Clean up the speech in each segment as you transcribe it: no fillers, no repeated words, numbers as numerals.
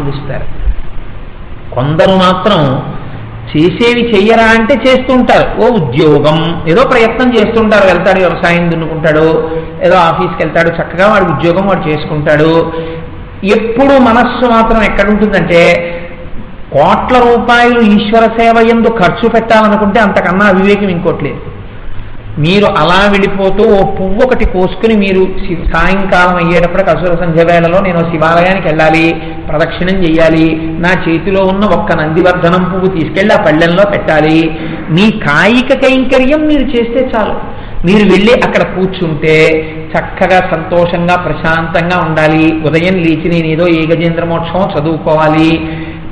పిలుస్తారు. కొందరు మాత్రం చేసేవి చెయ్యరా అంటే చేస్తుంటారు. ఓ ఉద్యోగం ఏదో ప్రయత్నం చేస్తుంటారు, వెళ్తాడు వ్యవసాయం దున్నుకుంటాడు, ఏదో ఆఫీస్కి వెళ్తాడు, చక్కగా వాడి ఉద్యోగం వాడు చేసుకుంటాడు. ఎప్పుడు మనస్సు మాత్రం ఎక్కడుంటుందంటే కోట్ల రూపాయలు ఈశ్వర సేవ యందు ఖర్చు పెట్టాలనుకుంటే అంతకన్నా అవివేకం ఇంకోట్లేదు. మీరు అలా వెళ్ళిపోతూ ఓ పువ్వు ఒకటి కోసుకుని మీరు సాయంకాలం అయ్యేటప్పటికి అసుర సంధ్య వేళలో నేను శివాలయానికి వెళ్ళాలి, ప్రదక్షిణం చెయ్యాలి, నా చేతిలో ఉన్న ఒక్క నందివర్ధనం పువ్వు తీసుకెళ్ళి ఆ పళ్ళెంలో పెట్టాలి, మీ కాయిక కైంకర్యం మీరు చేస్తే చాలు. మీరు వెళ్ళి అక్కడ కూర్చుంటే చక్కగా సంతోషంగా ప్రశాంతంగా ఉండాలి. ఉదయం లేచి నేను ఏదో ఏకజేంద్ర మోక్షం చదువుకోవాలి,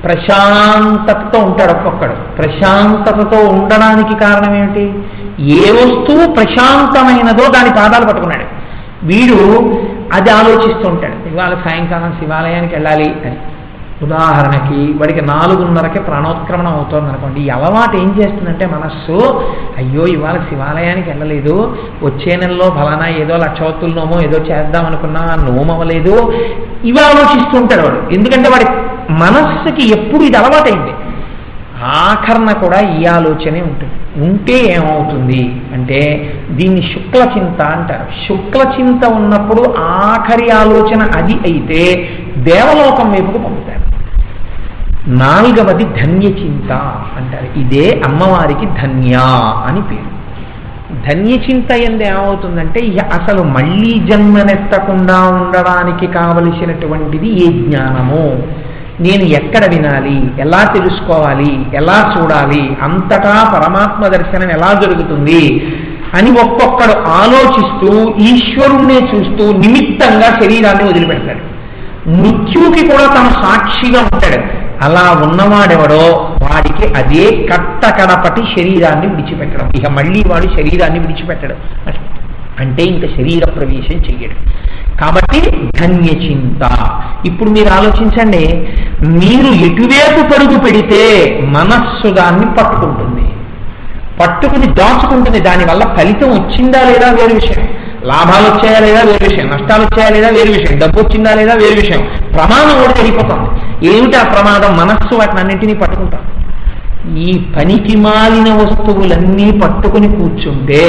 ప్రశాంతతతో ఉంటాడు ఒక్కొక్కడు. ప్రశాంతతతో ఉండడానికి కారణం ఏమిటి? ఏ వస్తువు ప్రశాంతమైనదో దాని పాదాలు పట్టుకున్నాడు. వీడు అది ఆలోచిస్తూ ఉంటాడు, ఇవాళ సాయంకాలం శివాలయానికి వెళ్ళాలి అని. ఉదాహరణకి వాడికి 4:30కి ప్రాణోత్క్రమణం అవుతుంది అనుకోండి. ఈ అలవాటు ఏం చేస్తుందంటే మనస్సు, అయ్యో ఇవాళ శివాలయానికి వెళ్ళలేదు, వచ్చే నెలలో ఫలానా ఏదో లక్షవత్తుల నోమో ఏదో చేద్దాం అనుకున్నా నోమవలేదు, ఇవి ఆలోచిస్తూ ఉంటాడు వాడు. ఎందుకంటే వాడి మనస్సుకి ఎప్పుడు ఇది అలవాటైంది. ఆఖరణ కూడా ఈ ఆలోచనే ఉంటుంది. ఉంటే ఏమవుతుంది అంటే దీన్ని శుక్లచింత అంటారు. శుక్లచింత ఉన్నప్పుడు ఆఖరి ఆలోచన అది అయితే దేవలోకం వైపుకు పంపుతారు. 4వది ధన్యచింత అంటారు. ఇదే అమ్మవారికి ధన్య అని పేరు. ధన్యచింత ఎందు ఏమవుతుందంటే అసలు మళ్ళీ జన్మనెత్తకుండా ఉండడానికి కావలసినటువంటిది ఏ జ్ఞానము, నేను ఎక్కడ వినాలి, ఎలా తెలుసుకోవాలి, ఎలా చూడాలి, అంతటా పరమాత్మ దర్శనం ఎలా జరుగుతుంది అని ఒక్కొక్కడు ఆలోచిస్తూ ఈశ్వరుణ్ణే చూస్తూ నిమిత్తంగా శరీరాన్ని వదిలిపెడతాడు. మృత్యుకి కూడా తన సాక్షిగా ఉంటాడు. అలా ఉన్నవాడెవడో వాడికి అదే కట్టకడపటి శరీరాన్ని విడిచిపెట్టడం. ఇక మళ్ళీ వాడు శరీరాన్ని విడిచిపెట్టడం అంటే ఇంకా శరీర ప్రవేశం చెయ్యడం. కాబట్టి ధన్యచింత. ఇప్పుడు మీరు ఆలోచించండి, మీరు ఎటువైపు పరుగు పెడితే మనస్సు దాన్ని పట్టుకుంటుంది, పట్టుకుని దాచుకుంటుంది. దానివల్ల ఫలితం వచ్చిందా లేదా వేరు విషయం, లాభాలు వచ్చాయా లేదా వేరు విషయం, నష్టాలు వచ్చాయా లేదా వేరు విషయం, డబ్బు వచ్చిందా లేదా వేరు విషయం. ప్రమాదం ఒకటి వెళ్ళిపోతుంది. ఏమిటి ఆ ప్రమాదం? మనస్సు వాటిని అన్నింటినీ పట్టుకుంటాం. ఈ పనికి మాలిన వస్తువులన్నీ పట్టుకుని కూర్చుంటే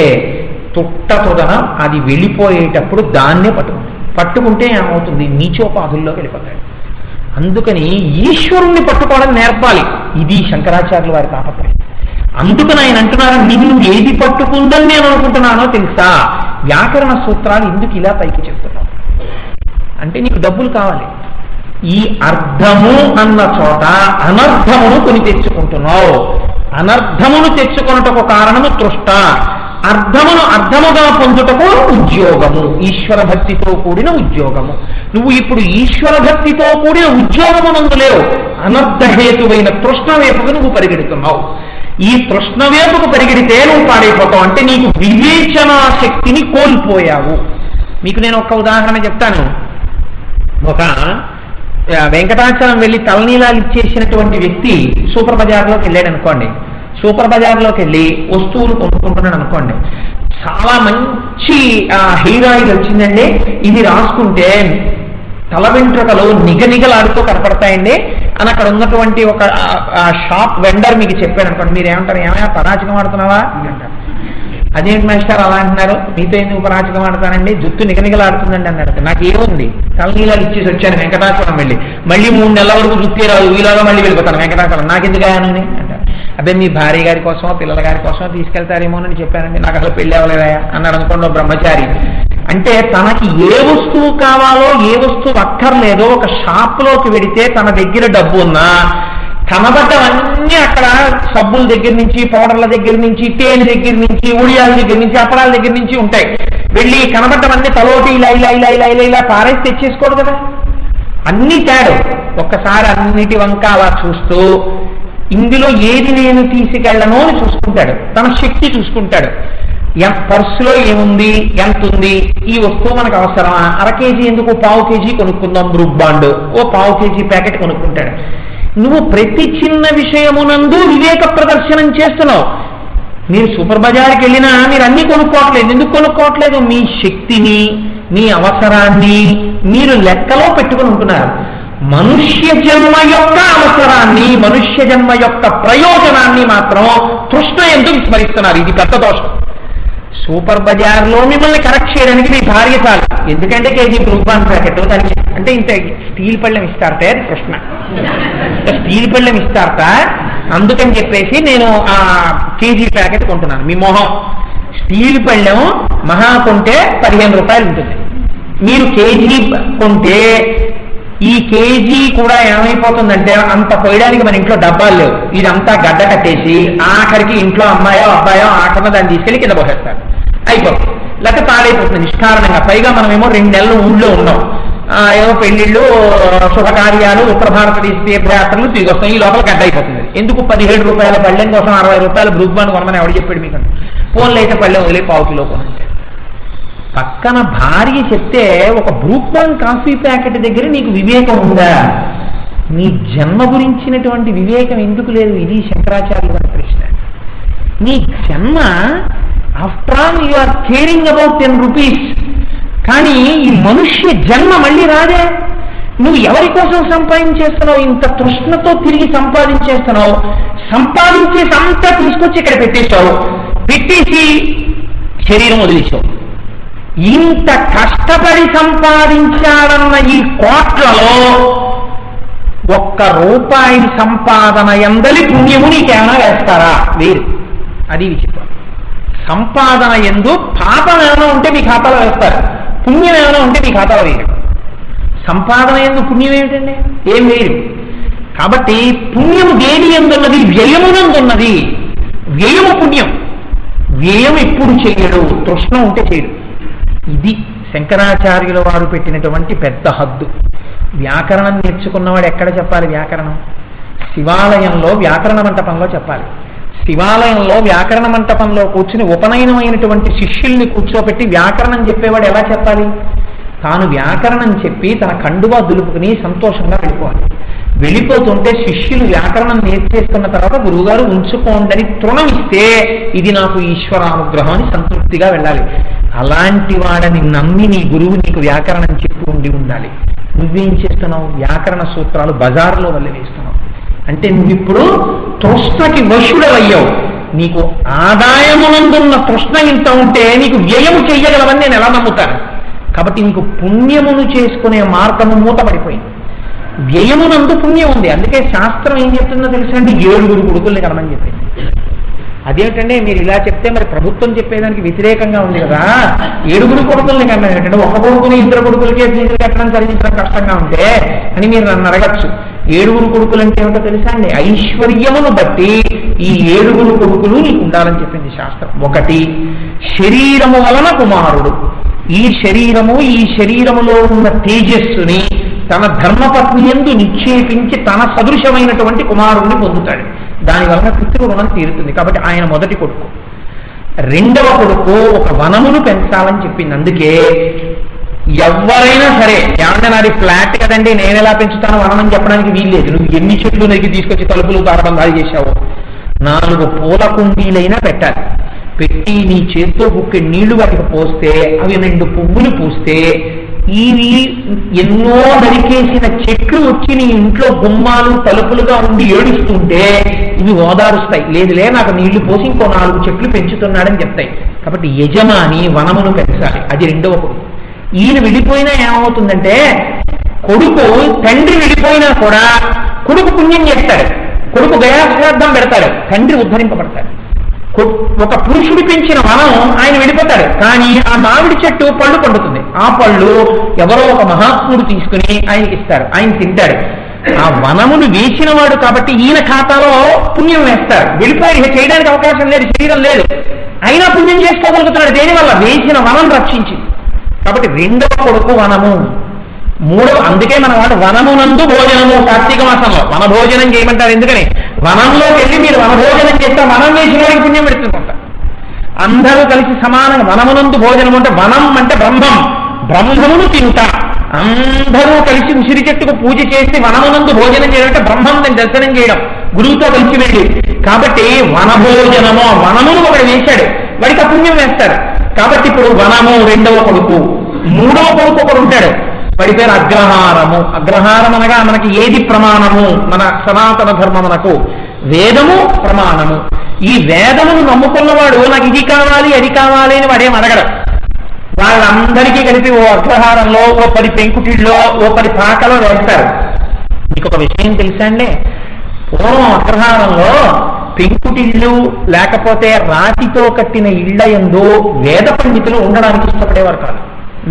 తొట్టతొదన అది వెళ్ళిపోయేటప్పుడు దాన్నే పట్టుకుంటే ఏమవుతుంది? నీచోపాధుల్లో వెళ్ళిపోతాడు. అందుకని ఈశ్వరుణ్ణి పట్టుకోవడం నేర్పాలి. ఇది శంకరాచార్యుల వారి తాపత్రయం. అందుకని ఆయన అంటున్నారు, నిన్ను ఏది పట్టుకుందని నేను అనుకుంటున్నానో తెలుసా? వ్యాకరణ సూత్రాలు ఎందుకు ఇలా పైకి చెప్తున్నావు అంటే నీకు డబ్బులు కావాలి. ఈ అర్థము అన్న చోట అనర్థమును కొని తెచ్చుకుంటున్నావు. అనర్థమును తెచ్చుకొనుటకు కారణము తృష్ట, అర్థమును అర్థముగా పొందుటకు ఉద్యోగము, ఈశ్వర భక్తితో కూడిన ఉద్యోగము. నువ్వు ఇప్పుడు ఈశ్వర భక్తితో కూడిన ఉద్యోగము నందు లేవు, అనర్థహేతువైన తృష్ణ వైపుకు నువ్వు పరిగెడుతున్నావు. ఈ తృష్ణ వైపుకు పరిగెడితే నువ్వు పాడైపోతావు. అంటే నీకు వివేచనా శక్తిని కోల్పోయావు. మీకు నేను ఒక ఉదాహరణ చెప్తాను. ఒక వెంకటాచలం వెళ్ళి తలనీలాలు ఇచ్చేసినటువంటి వ్యక్తి సూపర్ బజార్లోకి వెళ్ళాడు అనుకోండి. సూపర్ బజార్లోకి వెళ్ళి వస్తువులు కొనుక్కుంటున్నాడు అనుకోండి. చాలా మంచి హెయిర్ ఆయిల్ వచ్చిందండి, ఇది రాసుకుంటే తల వెంట్రుకలు నిగనిగలాడుతూ కనపడతాయండి అని అక్కడ ఉన్నటువంటి ఒక షాప్ వెండర్ మీకు చెప్పాడు అనుకోండి. మీరు ఏమంటారు? ఏమైనా పరాచకం ఆడుతున్నావా అంటారు. అదేంటి మాస్టర్ అలా అంటున్నారు, మీతో ఎందుకు పరాచకం ఆడతానండి, జుట్టు నిగనిగలాడుతుందండి అన్నాడు. నాకు ఏముంది, తలనీలాలు ఇచ్చేసి వచ్చాను వెంకటాచలం వెళ్ళి, మళ్ళీ 3 నెలల వరకు జుట్టే రాదు, ఈలాగా మళ్ళీ వెళ్ళిపోతాను వెంకటాచలం, నాకెందుకు అని అంటారు. అదే మీ భార్య గారి కోసమో పిల్లల గారి కోసమో తీసుకెళ్తారేమోనని చెప్పానండి, నాకు అసలు పెళ్ళి అవ్వలేదా అన్నాడు అనుకోండి బ్రహ్మచారి. అంటే తనకి ఏ వస్తువు కావాలో ఏ వస్తువు అక్కర్లేదో ఒక షాప్లోకి వెడితే తన దగ్గర డబ్బు ఉన్నా కనబడ్డవన్నీ అక్కడ సబ్బుల దగ్గర నుంచి, పౌడర్ల దగ్గర నుంచి, తేనె దగ్గర నుంచి, ఉడియాల దగ్గర నుంచి, అప్పడాల దగ్గర నుంచి ఉంటాయి. వెళ్ళి కనబడ్డవన్నీ తలోటి ఇలా ఇలా ఇలా ఇలా ఇలా ఇలా పారేసి తెచ్చేసుకోడు కదా, అన్ని తేడు. ఒక్కసారి అన్నిటి వంక అలా చూస్తూ ఇందులో ఏది నేను తీసుకెళ్ళను అని చూసుకుంటాడు, తన శక్తి చూసుకుంటాడు. పర్సులో ఏముంది, ఎంత ఉంది, ఈ వస్తువు మనకు అవసరమా, 1/2 కేజీ ఎందుకు, 1/4 కేజీ కొనుక్కుందాం, బ్రూక్ బాండ్ ఓ 1/4 కేజీ ప్యాకెట్ కొనుక్కుంటాడు. నువ్వు ప్రతి చిన్న విషయమునందు వివేక ప్రదర్శనం చేస్తున్నావు. మీరు సూపర్ బజార్కి వెళ్ళినా మీరు అన్నీ కొనుక్కోవట్లేదు. ఎందుకు కొనుక్కోవట్లేదు? మీ శక్తిని, మీ అవసరాన్ని మీరు లెక్కలో పెట్టుకుని ఉంటున్నారు. మనుష్య జన్మ యొక్క అవసరాన్ని, మనుష్య జన్మ యొక్క ప్రయోజనాన్ని మాత్రం తృష్ణ ఎందుకు విస్మరిస్తున్నారు. ఇది పెద్ద దోషం. సూపర్ బజార్లో మిమ్మల్ని కరెక్ట్ చేయడానికి మీ భార్య చాలు. ఎందుకంటే కేజీ రూపాయల ప్యాకెట్ దానికి అంటే ఇంత స్టీల్ పళ్ళెం ఇస్తారట, అది కృష్ణ స్టీల్ పళ్ళెం ఇస్తారట, అందుకని చెప్పేసి నేను ఆ కేజీ ప్యాకెట్ కొంటున్నాను. మీ మొహం స్టీల్ పళ్ళెం మహా కొంటే 15 రూపాయలు ఉంటుంది. మీరు కేజీ కొంటే ఈ కేజీ కూడా ఏమైపోతుందంటే అంత పోయడానికి మన ఇంట్లో డబ్బాలు లేవు. ఇదంతా గడ్డ కట్టేసి ఆఖరికి ఇంట్లో అమ్మాయో అబ్బాయో ఆఖరణ దాన్ని తీసుకెళ్లి కింద పోసేస్తారు, అయిపోతుంది. లేకపోతే పాడైపోతుంది నిష్కారణంగా. పైగా మనమేమో 2 నెలలు ఊళ్ళో ఉన్నాం, ఏమో పెళ్లిళ్ళు, శుభకార్యాలు, ఉత్తర భారతదేశ తీర్థయాత్రలు తిరిగి వస్తాం. ఈ లోపల గడ్డ అయిపోతుంది. ఎందుకు 17 రూపాయల పళ్ళెం కోసం 60 రూపాయల బ్రూక్బాన్ కొనమని ఎవడు చెప్పాడు మీకు? ఫోన్లో అయితే పళ్ళెం వదిలే 1/4 కిలో కొనంటే. పక్కన భార్య చెప్తే ఒక బ్రూక్బాన్ కాఫీ ప్యాకెట్ దగ్గర నీకు వివేకం ఉందా? నీ జన్మ గురించినటువంటి వివేకం ఎందుకు లేదు? ఇది శంకరాచార్యుల గారి ప్రశ్న. నీ జన్మ after all you are caring about 10 rupees, కానీ ఈ మనుష్య జన్మ మళ్ళీ రాదే. నువ్వు ఎవరి కోసం సంపాదించేస్తున్నావు? ఇంత తృష్ణతో తిరిగి సంపాదించేస్తున్నావు. సంపాదించేసి అంతా తీసుకొచ్చి ఇక్కడ పెట్టేశావు, పెట్టేసి శరీరం వదిలేసావు. ఇంత కష్టపడి సంపాదించాలన్న ఈ కోట్లలో 1 రూపాయి సంపాదన ఎందలి పుణ్యము నీకేమైనా వేస్తారా? వేరు. అది విచిత్రం. సంపాదన ఎందు పాపం ఏమైనా ఉంటే మీ ఖాతాలో వేస్తారు, పుణ్యం ఏమైనా ఉంటే మీ ఖాతాలో వేయరు. సంపాదన ఎందు పుణ్యం ఏమిటండి? ఏం వేరు. కాబట్టి పుణ్యము దేని ఎందున్నది? వ్యయమునందున్నది. వ్యయము పుణ్యం. వ్యయం ఎప్పుడు చేయడు? తృష్ణ ఉంటే చేయడు. ఇది శంకరాచార్యుల వారు పెట్టినటువంటి పెద్ద హద్దు. వ్యాకరణం నేర్చుకున్నవాడు ఎక్కడ చెప్పాలి వ్యాకరణం? శివాలయంలో వ్యాకరణ మంటపంలో చెప్పాలి. శివాలయంలో వ్యాకరణ మంటపంలో కూర్చుని ఉపనయనమైనటువంటి శిష్యుల్ని కూర్చోబెట్టి వ్యాకరణం చెప్పేవాడు ఎలా చెప్పాలి? తాను వ్యాకరణం చెప్పి తన కండువా దులుపుకుని సంతోషంగా వెళ్ళిపోవాలి. వెళ్ళిపోతుంటే శిష్యులు వ్యాకరణం నేర్చేసుకున్న తర్వాత గురువుగారు ఉంచుకోండి తృణం ఇస్తే ఇది నాకు ఈశ్వరానుగ్రహం అని సంతృప్తిగా వెళ్ళాలి. అలాంటి వాడని నమ్మి నీ గురువు నీకు వ్యాకరణం చెప్పి ఉండాలి. నువ్వేం చేస్తున్నావు? వ్యాకరణ సూత్రాలు బజార్లో వల్ల వేస్తున్నావు. అంటే నువ్విప్పుడు తృష్ణకి వశుడవయ్యావు. నీకు ఆదాయమునందున్న తృష్ణ ఇంత ఉంటే నీకు వ్యయము చెయ్యగలవని నేను ఎలా నమ్ముతాను? కాబట్టి నీకు పుణ్యమును చేసుకునే మార్గము మూతపడిపోయింది. వ్యయమునందు పుణ్యం ఉంది. అందుకే శాస్త్రం ఏం చెప్తుందో తెలుసండి? 7 కొడుకుల్ని కనమని చెప్పింది. అదేమిటంటే మీరు ఇలా చెప్తే మరి ప్రభుత్వం చెప్పేదానికి వ్యతిరేకంగా ఉంది కదా. 7 కొడుకుల్ని కన్నా ఏంటంటే 1 కొడుకుని 2 కొడుకులకే ఫీజులు కట్టడం చదివించడం కష్టంగా ఉంటే అని మీరు నన్ను అడగచ్చు. 7 కొడుకులు అంటే ఏమిటో తెలుసా అండి? ఐశ్వర్యమును బట్టి ఈ 7 కొడుకులు నీకు ఉండాలని చెప్పింది శాస్త్రం. 1 శరీరము వలన కుమారుడు. ఈ శరీరము, ఈ శరీరములో ఉన్న తేజస్సుని తన ధర్మపత్ని యందు నిక్షేపించి తన సదృశమైనటువంటి కుమారుణ్ణి పొందుతాడు. దానివలన పితృరుణం తీరుతుంది. కాబట్టి ఆయన మొదటి కొడుకు. 2వ కొడుకు ఒక వనమును పెంచాలని చెప్పింది. అందుకే ఎవరైనా సరే ఏమన్నా నాది ఫ్లాట్ కదండి నేను ఎలా పెంచుతాను వనం అని చెప్పడానికి వీల్లేదు. నువ్వు ఎన్ని చెట్లు నరికి తీసుకొచ్చి తలుపులు తారబంధాలు చేశావు. 4 పూల కుండీలైనా పెట్టాలి. పెట్టి నీ చేత్తో బుక్కి నీళ్లు వాటికి పోస్తే అవి 2 పువ్వులు పూస్తే ఇవి ఎన్నో నరికేసిన చెట్లు వచ్చి నీ ఇంట్లో గుమ్మాలు తలుపులుగా ఉండి ఏడుస్తుంటే ఇవి ఓదారుస్తాయి. లేదులే నాకు నీళ్లు పోసి ఇంకో 4 చెట్లు పెంచుతున్నాడని చెప్తాయి. కాబట్టి యజమాని వనమును పెంచాలి. అది 2వ కొడుకు. ఈయన విడిపోయినా ఏమవుతుందంటే కొడుకు తండ్రి విడిపోయినా కూడా కొడుకు పుణ్యం చేస్తాడు. కొడుకు గయాశ్రాద్ధం పెడతాడు, తండ్రి ఉద్ధరింపబడతాడు. ఒక పురుషుడు పెంచిన వనం ఆయన వెళ్ళిపోతాడు, కానీ ఆ మామిడి చెట్టు పళ్ళు పండుతుంది. ఆ పళ్ళు ఎవరో ఒక మహాత్ముడు తీసుకుని ఆయనకి ఇస్తారు, ఆయన తింటాడు. ఆ వనమును వేసిన వాడు కాబట్టి ఈయన ఖాతాలో పుణ్యం వేస్తారు. వెళ్ళిపోయి చేయడానికి అవకాశం లేదు, శరీరం లేదు, అయినా పుణ్యం చేసుకోగలుగుతున్నాడు. దేనివల్ల? వేసిన వనం రక్షించి. కాబట్టి 2వ కొడుకు వనము. 3వ అందుకే మన వాడు వనమునందు భోజనము. కార్తీక మాసంలో వనభోజనం చేయమంటారు. ఎందుకని? వనంలోకి వెళ్ళి మీరు వనభోజనం చేస్తే వనం వేసిన వాడికి పుణ్యం పెడుతుందంట. అందరూ కలిసి సమానంగా వనమునందు భోజనం అంటే వనం అంటే బ్రహ్మం, బ్రహ్మమును తింటా. అందరూ కలిసి ఉసిరి చెట్టుకు పూజ చేసి వనమునందు భోజనం చేయడం అంటే బ్రహ్మం దర్శనం చేయడం, గురువుతో కలిసి వెళ్ళి. కాబట్టి వనభోజనము, వనమును ఒకడు వేశాడు, వాడికి పుణ్యం వేస్తాడు. కాబట్టి ఇప్పుడు వనము 2వ కొడుకు. 3వ కొడుకు ఒకడు ఉంటాడు. వాడి పేరు అగ్రహారము. అగ్రహారం అనగా మనకి ఏది ప్రమాణము? మన సనాతన ధర్మమునకు వేదము ప్రమాణము. ఈ వేదమును నమ్ముకున్నవాడు నాకు ఇది కావాలి అది కావాలి అని వాడేం అడగడు. వాళ్ళందరికీ కలిపి ఓ అగ్రహారంలో, ఓ 10 పెంకుటిళ్ళలో, ఓ 10 పాకలో వేస్తారు. మీకు ఒక విషయం తెలుసా అండి? పూర్వం అగ్రహారంలో పెంకుటిళ్ళు లేకపోతే రాతితో కట్టిన ఇళ్ల యందు వేద పండితులు ఉండడానికి ఇష్టపడేవారు కాదు.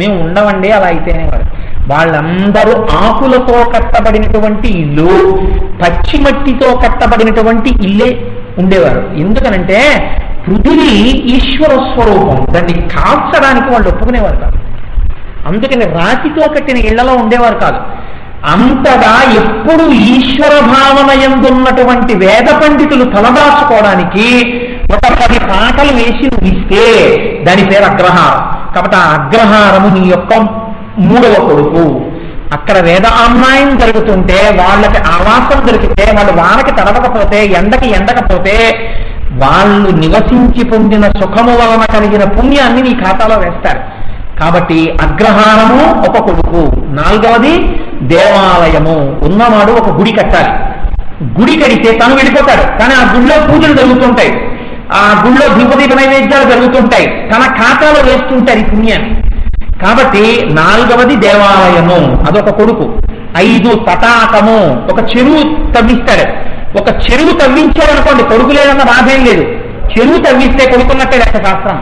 మేము ఉండవండి అలా అయితేనేవారు. వాళ్ళందరూ ఆకులతో కట్టబడినటువంటి ఇల్లు, పచ్చి మట్టితో కట్టబడినటువంటి ఇల్లే ఉండేవారు. ఎందుకనంటే పృథివీ ఈశ్వర స్వరూపం, దాన్ని కాల్చడానికి వాళ్ళు ఒప్పుకునేవారు కాదు. అందుకని రాతితో కట్టిన ఇళ్లలో ఉండేవారు కాదు. అంతగా ఎప్పుడు ఈశ్వర భావన యందున్నటువంటి వేద పండితులు తలదాచుకోవడానికి ఒక 10 పాటలు వేసి ఇస్తే దాని పేరు అగ్రహారం. కాబట్టి ఆ అగ్రహారము నీ యొక్క 3వ కొడుకు. అక్కడ వేద అన్యాయం జరుగుతుంటే వాళ్ళకి ఆవాసం దొరికితే, వాళ్ళు వానకి తడవకపోతే, ఎండకి ఎండకపోతే, వాళ్ళు నివసించి పొందిన సుఖము వలన కలిగిన పుణ్యాన్ని నీ ఖాతాలో వేస్తారు. కాబట్టి అగ్రహారము ఒక కొడుకు. 4వది దేవాలయము. ఉన్నవాడు ఒక గుడి కట్టాలి. గుడి కడితే తను వెళ్ళిపోతాడు, కానీ ఆ గుడిలో పూజలు జరుగుతుంటాయి, ఆ గుడిలో దీపదీప నైవేద్యాలు జరుగుతుంటాయి, తన ఖాతాలో వేస్తుంటారు ఈ పుణ్యాన్ని. కాబట్టి 4వది దేవాలయము, అదొక కొడుకు. 5 తటాకము, ఒక చెరువు తవ్విస్తాడు. ఒక చెరువు తవ్వించాడనుకోండి కొడుకు లేదన్న బాధేం లేదు. చెరువు తవ్విస్తే కొడుకున్నట్టే లెక్క శాస్త్రం.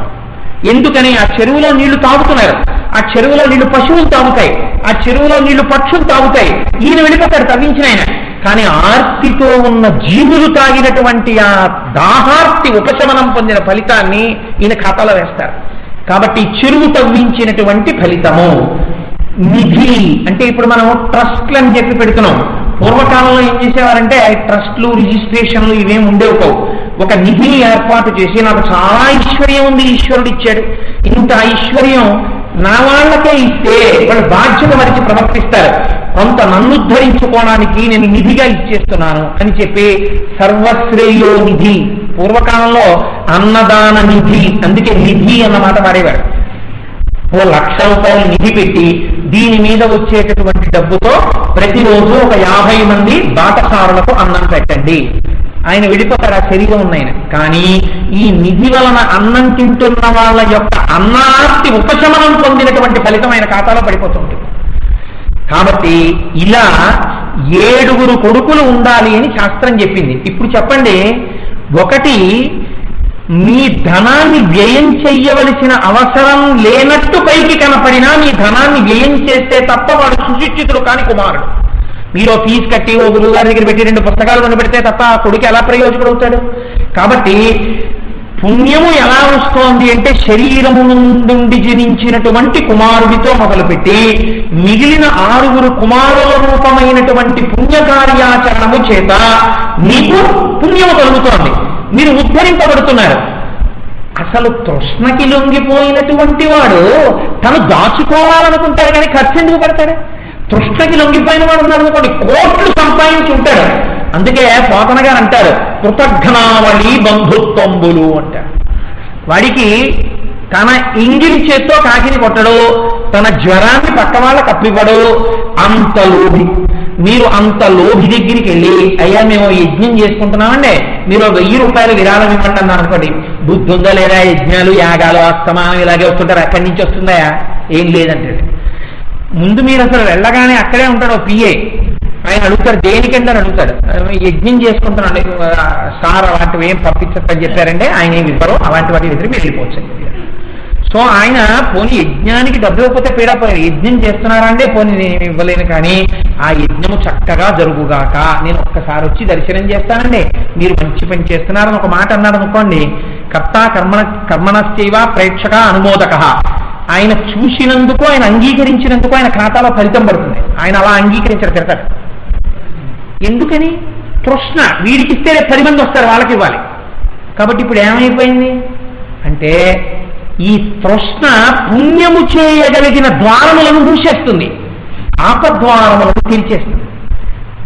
ఎందుకని? ఆ చెరువులో నీళ్లు తాగుతున్నారు, ఆ చెరువులో నీళ్లు పశువులు తాగుతాయి, ఆ చెరువులో నీళ్లు పక్షులు తాగుతాయి. ఈయన వెళ్ళిపోతాడు తవ్వించిన ఆయన. కానీ ఆర్తితో ఉన్న జీవులు తాగినటువంటి ఆ దాహార్తి ఉపశమనం పొందిన ఫలితాన్ని ఈయన ఖాతాలో వేస్తారు. కాబట్టి చెరువు తవ్వించినటువంటి ఫలితము. నిధి అంటే ఇప్పుడు మనం ట్రస్ట్లు అని చెప్పి పెడుతున్నాం. పూర్వకాలంలో ఏం చేసేవారంటే ట్రస్ట్లు, రిజిస్ట్రేషన్లు ఇవేం ఉండేవి కావు. ఒక నిధిని ఏర్పాటు చేసి నాకు చాలా ఐశ్వర్యం ఉంది, ఈశ్వరుడు ఇచ్చాడు, ఇంత ఐశ్వర్యం నా వాళ్ళకే ఇస్తే వాళ్ళు బాధ్యత మరిచి ప్రవర్తిస్తారు, కొంత నన్ను ఉద్ధరించుకోవడానికి నేను నిధిగా ఇచ్చేస్తున్నాను అని చెప్పి సర్వశ్రేయో నిధి. పూర్వకాలంలో అన్నదాన నిధి, అందుకే నిధి అన్నమాట వాడేవాడు. ఓ 1,00,000 రూపాయలు నిధి పెట్టి దీని మీద వచ్చేటటువంటి డబ్బుతో ప్రతిరోజు ఒక 50 మంది బాటసారులకు అన్నం పెట్టండి. ఆయన వెళ్ళిపోతారు, ఆ శరీరం ఉన్నాయన. కానీ ఈ నిధి వలన అన్నం తింటున్న వాళ్ళ యొక్క అన్నార్తి ఉపశమనం పొందినటువంటి ఫలితం ఆయన ఖాతాలో పడిపోతుంది. కాబట్టి ఇలా 7 కొడుకులు ఉండాలి అని శాస్త్రం చెప్పింది. ఇప్పుడు చెప్పండి, ఒకటి మీ ధనాన్ని వ్యయం చెయ్యవలసిన అవసరం లేనట్టు పైకి కనపడినా మీ ధనాన్ని వ్యయం చేస్తే తప్ప వాడు సుశిక్షితుడు కాని కుమారుడు. మీరు ఫీజు కట్టి ఓ గురువు గారి దగ్గర పెట్టి 2 పుస్తకాలు కొనిపెడితే తప్ప ఆ కొడుకు ఎలా ప్రయోజకుడవుతాడు? కాబట్టి పుణ్యము ఎలా వస్తోంది అంటే శరీరము నుండి జనించినటువంటి కుమారుడితో మొదలుపెట్టి మిగిలిన 6 కుమారుల రూపమైనటువంటి పుణ్యకార్యాచరణము చేత నీకు పుణ్యము కలుగుతోంది, మీరు ఉద్ధరింపబడుతున్నారు. అసలు తృష్ణకి లొంగిపోయినటువంటి వాడు తను దాచుకోవాలనుకుంటాడు, కానీ ఖర్చు ఎందుకు పెడతాడు? తృష్ణకి లొంగిపోయిన వాడు ఉన్నాడు అనుకోండి, కోట్లు సంపాదించి ఉంటాడు. అందుకే పోతన గారు అంటారు, కృతఘ్నావళి బంధుత్వంబులు అంటారు. వాడికి తన ఇంగిలి చేత్తో కాకిని కొట్టడు, తన జ్వరాన్ని పక్క వాళ్ళకి అప్పివ్వడు, అంత లోభి. మీరు అంత లోభి దగ్గరికి వెళ్ళి అయ్యా మేము యజ్ఞం చేసుకుంటున్నామండి, మీరు 1000 రూపాయలు విరాళం ఇవ్వండి అన్నారు అనుకోండి, బుద్ధి ఉందా లేదా? యజ్ఞాలు యాగాలు అస్తమానం ఇలాగే వస్తుంటారు, ఎక్కడి నుంచి వస్తుందా? ఏం లేదంటే ముందు మీరు అసలు వెళ్ళగానే అక్కడే ఉంటాడు పిఏ, ఆయన అడుగుతాడు దేనికంటే అని అడుగుతాడు. యజ్ఞం చేసుకుంటున్నాడు సార్ అలాంటివి ఏం పంపించని చెప్పారంటే ఆయన ఏమి ఇవ్వరు, అలాంటి వాటి దగ్గర మీరు వెళ్ళిపోవచ్చు. సో ఆయన పోనీ యజ్ఞానికి డబ్బులు ఇవ్వకపోతే పీడాపోయారు, యజ్ఞం చేస్తున్నారంటే పోనీ నేను ఇవ్వలేను, కానీ ఆ యజ్ఞము చక్కగా జరుగుగాక, నేను ఒక్కసారి వచ్చి దర్శనం చేస్తానండి, మీరు మంచి పని చేస్తున్నారని ఒక మాట అన్నాడు అనుకోండి, కర్త కర్మణశ్చైవ ప్రేక్షక అనుమోదక. ఆయన చూసినందుకు, ఆయన అంగీకరించినందుకు ఆయన ఖాతాలో ఫలితం పడుతుంది. ఆయన అలా అంగీకరించారు, తిరగడు. ఎందుకని? తృష్ణ. వీడికి ఇస్తే 10 మంది వస్తారు, వాళ్ళకి ఇవ్వాలి. కాబట్టి ఇప్పుడు ఏమైపోయింది అంటే ఈ తృష్ణ పుణ్యము చేయగలిగిన ద్వారములను మూసేస్తుంది, ఆపద్వారములను తీర్చేస్తుంది.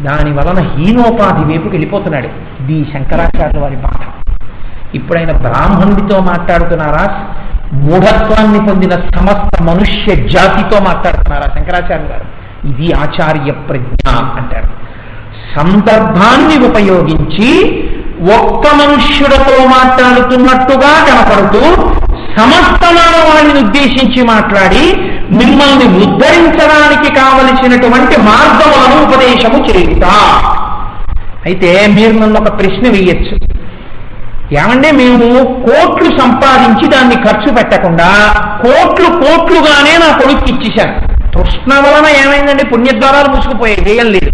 దాని వలన హీనోపాధి వైపుకి వెళ్ళిపోతున్నాడు. ఇది శంకరాచార్యుల వారి బాధ. ఇప్పుడు ఆయన బ్రాహ్మణుడితో మాట్లాడుతున్నారా, మూఢత్వాన్ని పొందిన సమస్త మనుష్య జాతితో మాట్లాడుతున్నారు శంకరాచార్య గారు. ఇది ఆచార్య ప్రజ్ఞ అంటారు. సందర్భాన్ని ఉపయోగించి ఒక్క మనుష్యుడితో మాట్లాడుతున్నట్టుగా కనపడుతూ సమస్త మానవాళిని ఉద్దేశించి మాట్లాడి మిమ్మల్ని ఉద్ధరించడానికి కావలసినటువంటి మార్గములను ఉపదేశము చేయుట. అయితే మీరు నన్ను ఒక ప్రశ్న వేయచ్చు, ఏమంటే మేము కోట్లు సంపాదించి దాన్ని ఖర్చు పెట్టకుండా కోట్లుగానే నా కొడుకు ఇచ్చేశాను. తృష్ణ వలన ఏమైందండి? పుణ్యద్వారాలు మూసుకుపోయాయి, వేయం లేదు.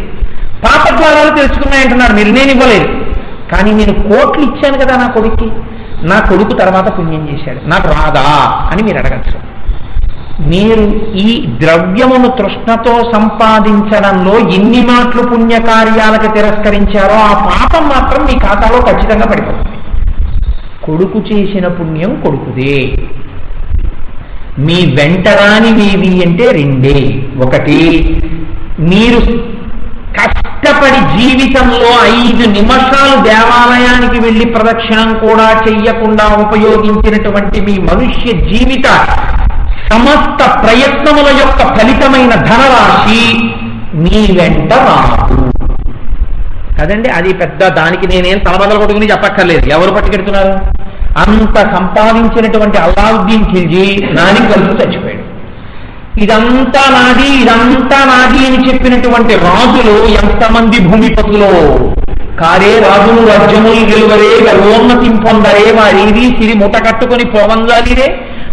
పాపద్వారాలు తెలుసుకున్నాయంటున్నారు మీరు, నేను ఇవ్వలేదు. కానీ నేను కోట్లు ఇచ్చాను కదా నా కొడుక్కి, నా కొడుకు తర్వాత పుణ్యం చేశాడు, నాకు రాదా అని మీరు అడగచ్చు. మీరు ఈ ద్రవ్యమును తృష్ణతో సంపాదించడంలో ఎన్ని మాటలు పుణ్యకార్యాలకు తిరస్కరించారో ఆ పాపం మాత్రం మీ ఖాతాలో ఖచ్చితంగా పడిపోతుంది. కొడుకు చేసిన పుణ్యం కొడుకుదే. మీ వెంటరానివేవి అంటే రెండే. ఒకటి, మీరు కష్టపడి జీవితంలో 5 నిమిషాలు దేవాలయానికి వెళ్ళి ప్రదక్షిణం కూడా చెయ్యకుండా ఉపయోగించినటువంటి మీ మనుష్య జీవిత సమస్త ప్రయత్నముల యొక్క ఫలితమైన ధనరాశి మీ వెంట రాదు కదండి. అది పెద్ద, దానికి నేనేం తలబదలు కొట్టుకుని చెప్పక్కర్లేదు. ఎవరు పట్టుకెడుతున్నారు? అంత సంపాదించినటువంటి అల్లావుద్దీన్ ఖిల్జీ నాని కలుపు చచ్చిపోయాడు. ఇదంతా నాది, ఇదంతా నాది అని చెప్పినటువంటి రాజులు ఎంతమంది భూమిపతులో కారే రాజులు రాజ్యములు గెలువరే గర్వోన్నతిం పొందరే వారేది సిరి మూట కట్టుకొని పోవంగాలిరే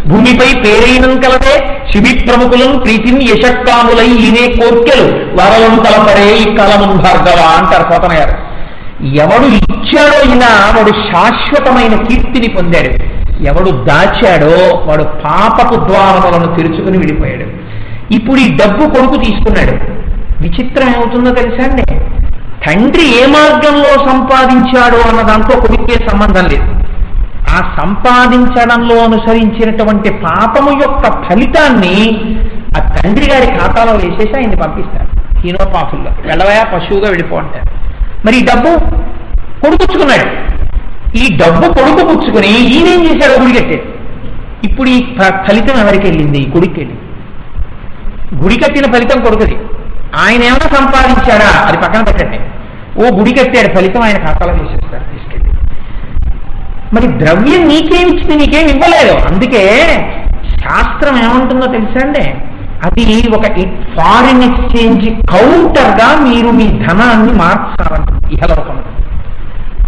భూమిపై పేరైనం కలదే శిబి ప్రముఖులను ప్రీతిని యశక్కాములై ఈనే కోర్కెలు వరలం తలపరే ఈ కలమున్ భార్గవ అంటారు పోతనగారు. ఎవడు ఇచ్చాడో ఇలా వాడు శాశ్వతమైన కీర్తిని పొందాడు. ఎవడు దాచాడో వాడు పాపపు ద్వారములను తెరుచుకుని విడిపోయాడు. ఇప్పుడు ఈ డబ్బు కొడుకు తీసుకున్నాడు. విచిత్రం ఏమవుతుందో తెలుసా అండి? తండ్రి ఏ మార్గంలో సంపాదించాడో అన్న దాంతో కొడుకే సంబంధం లేదు. ఆ సంపాదించడంలో అనుసరించినటువంటి పాపము యొక్క ఫలితాన్ని ఆ తండ్రి గారి ఖాతాలో వేసేసి ఆయన్ని పంపిస్తారు. హీనోపాఫుల్లో వెళ్ళవయా పశువుగా వెళ్ళిపో అంటారు. మరి ఈ డబ్బు కొడుకుచ్చుకున్నాడు. ఈ డబ్బు కొడుకు పుచ్చుకుని ఈయనేం చేశాడు? గుడి కట్టాడు. ఇప్పుడు ఈ ఫలితం ఎవరికి వెళ్ళింది? గుడికి వెళ్ళింది. గుడి కట్టిన ఫలితం కొడుకుది. ఆయన ఏమైనా సంపాదించాడా అది పక్కన పెట్టండి. ఓ గుడి కట్టాడు, ఫలితం ఆయన ఖాతాలో వేసేస్తారు తీసుకెళ్ళి. మరి ద్రవ్యం నీకేమిచ్చింది? నీకేం ఇవ్వలేదు. అందుకే శాస్త్రం ఏమంటుందో తెలుసా అండి? అది ఒక ఫారిన్ ఎక్స్చేంజ్ కౌంటర్గా మీరు మీ ధనాన్ని మార్చాలంటుంది ఇహలోకంలో.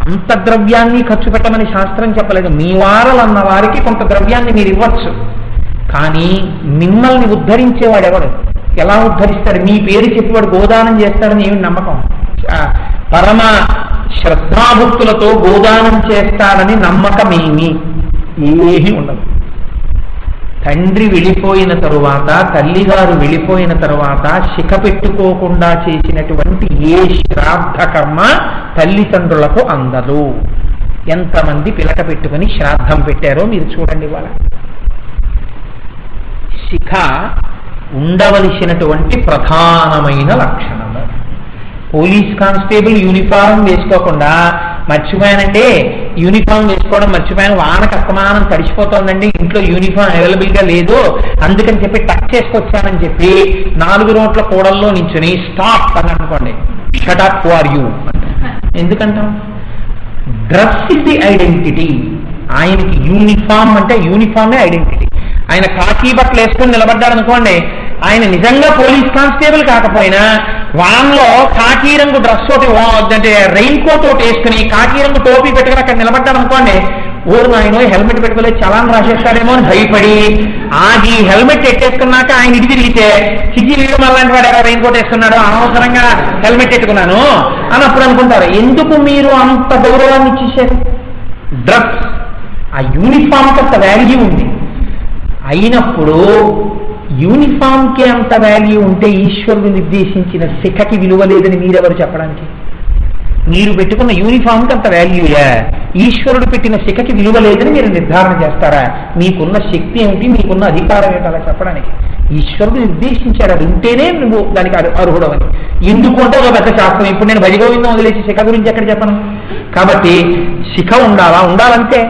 అంత ద్రవ్యాన్ని ఖర్చు పెట్టమని శాస్త్రం చెప్పలేదు. మీ వారలన్న వారికి కొంత ద్రవ్యాన్ని మీరు ఇవ్వచ్చు. కానీ మిమ్మల్ని ఉద్ధరించేవాడు ఎవడు? ఎలా ఉద్ధరిస్తాడు? మీ పేరు చెప్పి వాడు గోదానం చేస్తాడని ఏమి నమ్మకం? పరమ శ్రద్ధాభక్తులతో గోదానం చేస్తాడని నమ్మకమేమి? ఏమీ ఉండదు. తండ్రి వెళ్ళిపోయిన తరువాత, తల్లిగారు వెళ్ళిపోయిన తరువాత శిఖ పెట్టుకోకుండా చేసినటువంటి ఏ శ్రాద్ధ కర్మ తల్లిదండ్రులకు అందదు. ఎంతమంది పిలక పెట్టుకుని శ్రాద్ధం పెట్టారో మీరు చూడండి. వాళ్ళ శిఖ ఉండవలసినటువంటి ప్రధానమైన లక్షణము. పోలీస్ కానిస్టేబుల్ యూనిఫారం వేసుకోకుండా మర్చిపోయానంటే, యూనిఫామ్ వేసుకోవడం మర్చిపోయాను, వానకు అస్తమానం తడిసిపోతుందండి, ఇంట్లో యూనిఫామ్ అవైలబుల్గా లేదు, అందుకని చెప్పి టచ్ చేసుకొచ్చానని చెప్పి 4 రోడ్ల కూడల్లో నించుని స్టాప్ అని అనుకోండి, షట్ అప్ ఫర్ యూ ఎందుకంటాం? Dress is the identity. ఆయనకి యూనిఫామ్ అంటే యూనిఫామే ఐడెంటిటీ. ఆయన కాకి బట్టలు వేసుకొని నిలబడ్డాడు అనుకోండి, ఆయన నిజంగా పోలీస్ కానిస్టేబుల్ కాకపోయినా వాన్లో కాకి రంగు డ్రెస్ ఒకటి అంటే రెయిన్ కోట్ ఒకటి వేసుకుని కాకి రంగు టోపీ పెట్టుకుని అక్కడ నిలబడ్డాడు అనుకోండి, ఓరు నాయనో హెల్మెట్ పెట్టుకోలేదు చలాన్ రాసేస్తాడేమో అని భయపడి ఆగి హెల్మెట్ ఎట్టేసుకున్నాక ఆయన ఇటు తిరిగితే సిగ్గి అలాంటి వాడు ఎలా రెయిన్ కోట్ వేసుకున్నాడు, అనవసరంగా హెల్మెట్ ఎట్టుకున్నాను అని అప్పుడు అనుకుంటారు. ఎందుకు మీరు అంత గౌరవాన్ని ఇచ్చేసారు? డ్రెస్, ఆ యూనిఫామ్కి అంత వాల్యూ ఉంది. అయినప్పుడు యూనిఫామ్కి అంత వాల్యూ ఉంటే ఈశ్వరుడు నిర్దేశించిన శిఖకి విలువ లేదని మీరెవరు చెప్పడానికి? మీరు పెట్టుకున్న యూనిఫామ్కి అంత వాల్యూయా? ఈశ్వరుడు పెట్టిన శిఖకి విలువ లేదని మీరు నిర్ధారణ చేస్తారా? మీకున్న శక్తి ఏమిటి, మీకున్న అధికారం ఏంటి అలా చెప్పడానికి? ఈశ్వరుడు నిర్దేశించాడు, అది ఉంటేనే నువ్వు దానికి అర్హుడవని. ఎందుకు అంటే ఒక పెద్ద శాస్త్రం. ఇప్పుడు నేను భజగోవిందం వదిలేసి శిఖ గురించి ఎక్కడ చెప్పను? కాబట్టి శిఖ ఉండాలా? ఉండాలంటే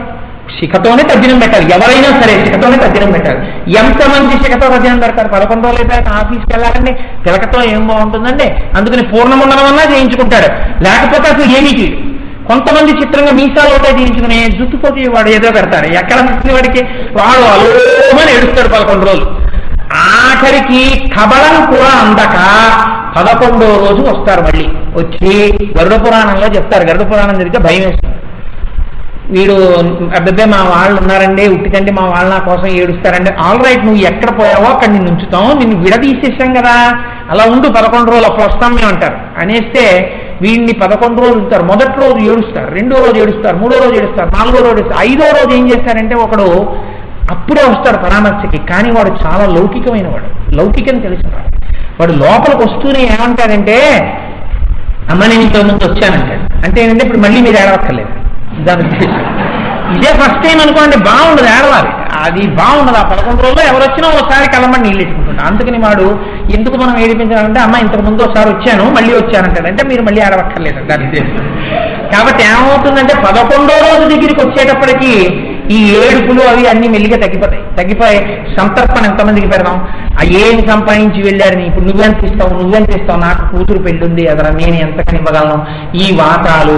శిఖతోనే తద్దినం పెట్టాలి, ఎవరైనా సరే శిఖతోనే తద్దినం పెట్టాలి. ఎంతమంది శిఖతో తద్దినం పెడతారు? 11 రోజులు అయిపోయాక ఆఫీస్కి వెళ్ళాలండి, పిలకతో ఏం బాగుంటుందండి, అందుకని పూర్ణముండనం అన్నా చేయించుకుంటాడు, లేకపోతే అసలు ఏమీ చేయడు. కొంతమంది చిత్రంగా మీసాలు ఒకటే చేయించుకుని జుట్టుపోతే వాడు ఏదో పెడతారు, ఎక్కడ మించిన వాడికి వాడు అలోమని ఏడుస్తాడు 11 రోజులు. ఆఖరికి కబలం కూడా అందక 11వ రోజు వస్తారు. మళ్ళీ వచ్చి గరుడ పురాణంలో చెప్తారు, గరుడ పురాణం జరిగితే భయం వేస్తుంది. వీడు అబ్బాయి మా వాళ్ళు ఉన్నారండి, ఉట్టికండి మా వాళ్ళు నా కోసం ఏడుస్తారండి. ఆల్ రైట్, నువ్వు ఎక్కడ పోయావో అక్కడ నిన్ను ఉంచుతాం, నిన్ను విడదీసేసాం కదా, అలా ఉండు 11 రోజులు అప్పుడు వస్తాం మేము అంటారు. అనేస్తే వీడిని 11 రోజులు ఉంటారు. మొదటి రోజు ఏడుస్తారు, 2వ రోజు ఏడుస్తారు, 3వ రోజు ఏడుస్తారు, 4వ రోజు ఏడుస్తారు, 5వ రోజు ఏం చేస్తారంటే ఒకడు అప్పుడే వస్తాడు పరామర్శకి, కానీ వాడు చాలా లౌకికమైన వాడు, లౌకికం తెలిసినవాడు. వాడు లోపలికి వస్తూనే ఏమంటాడంటే అమ్మ నేను ఇంతకు ముందు వచ్చానంటాడు. అంటే ఏంటంటే ఇప్పుడు మళ్ళీ మీరు ఏడవక్కర్లేదు, దాని ఉద్దేశం. ఇదే ఫస్ట్ టైం అనుకోండి బాగుండదు, ఏడవాలి, అది బాగుండదు. ఆ 11 రోజుల్లో ఎవరు వచ్చినా ఒకసారి కళ్ళమని నీళ్ళు ఎట్టుకుంటాడు. అందుకని వాడు ఎందుకు మనం ఏడిపించాలంటే అమ్మ ఇంతకు ముందు ఒకసారి వచ్చాను మళ్ళీ వచ్చానంటాడు, అంటే మీరు మళ్ళీ ఏడవక్కర్లేదు దాని ఉద్దేశం. కాబట్టి ఏమవుతుందంటే 11వ రోజు దగ్గరికి వచ్చేటప్పటికి ఈ ఏడుపులు అవి అన్ని మెల్లిగా తగ్గిపోయి సంతర్పణ ఎంతమందికి పెడదాం, ఏమి సంపాదించి వెళ్ళారని ఇప్పుడు నువ్వెంత ఇస్తావు, నాకు కూతురు పెళ్ళుంది అదరా నేను ఎంతకని ఇవ్వగలను, ఈ వాటాలు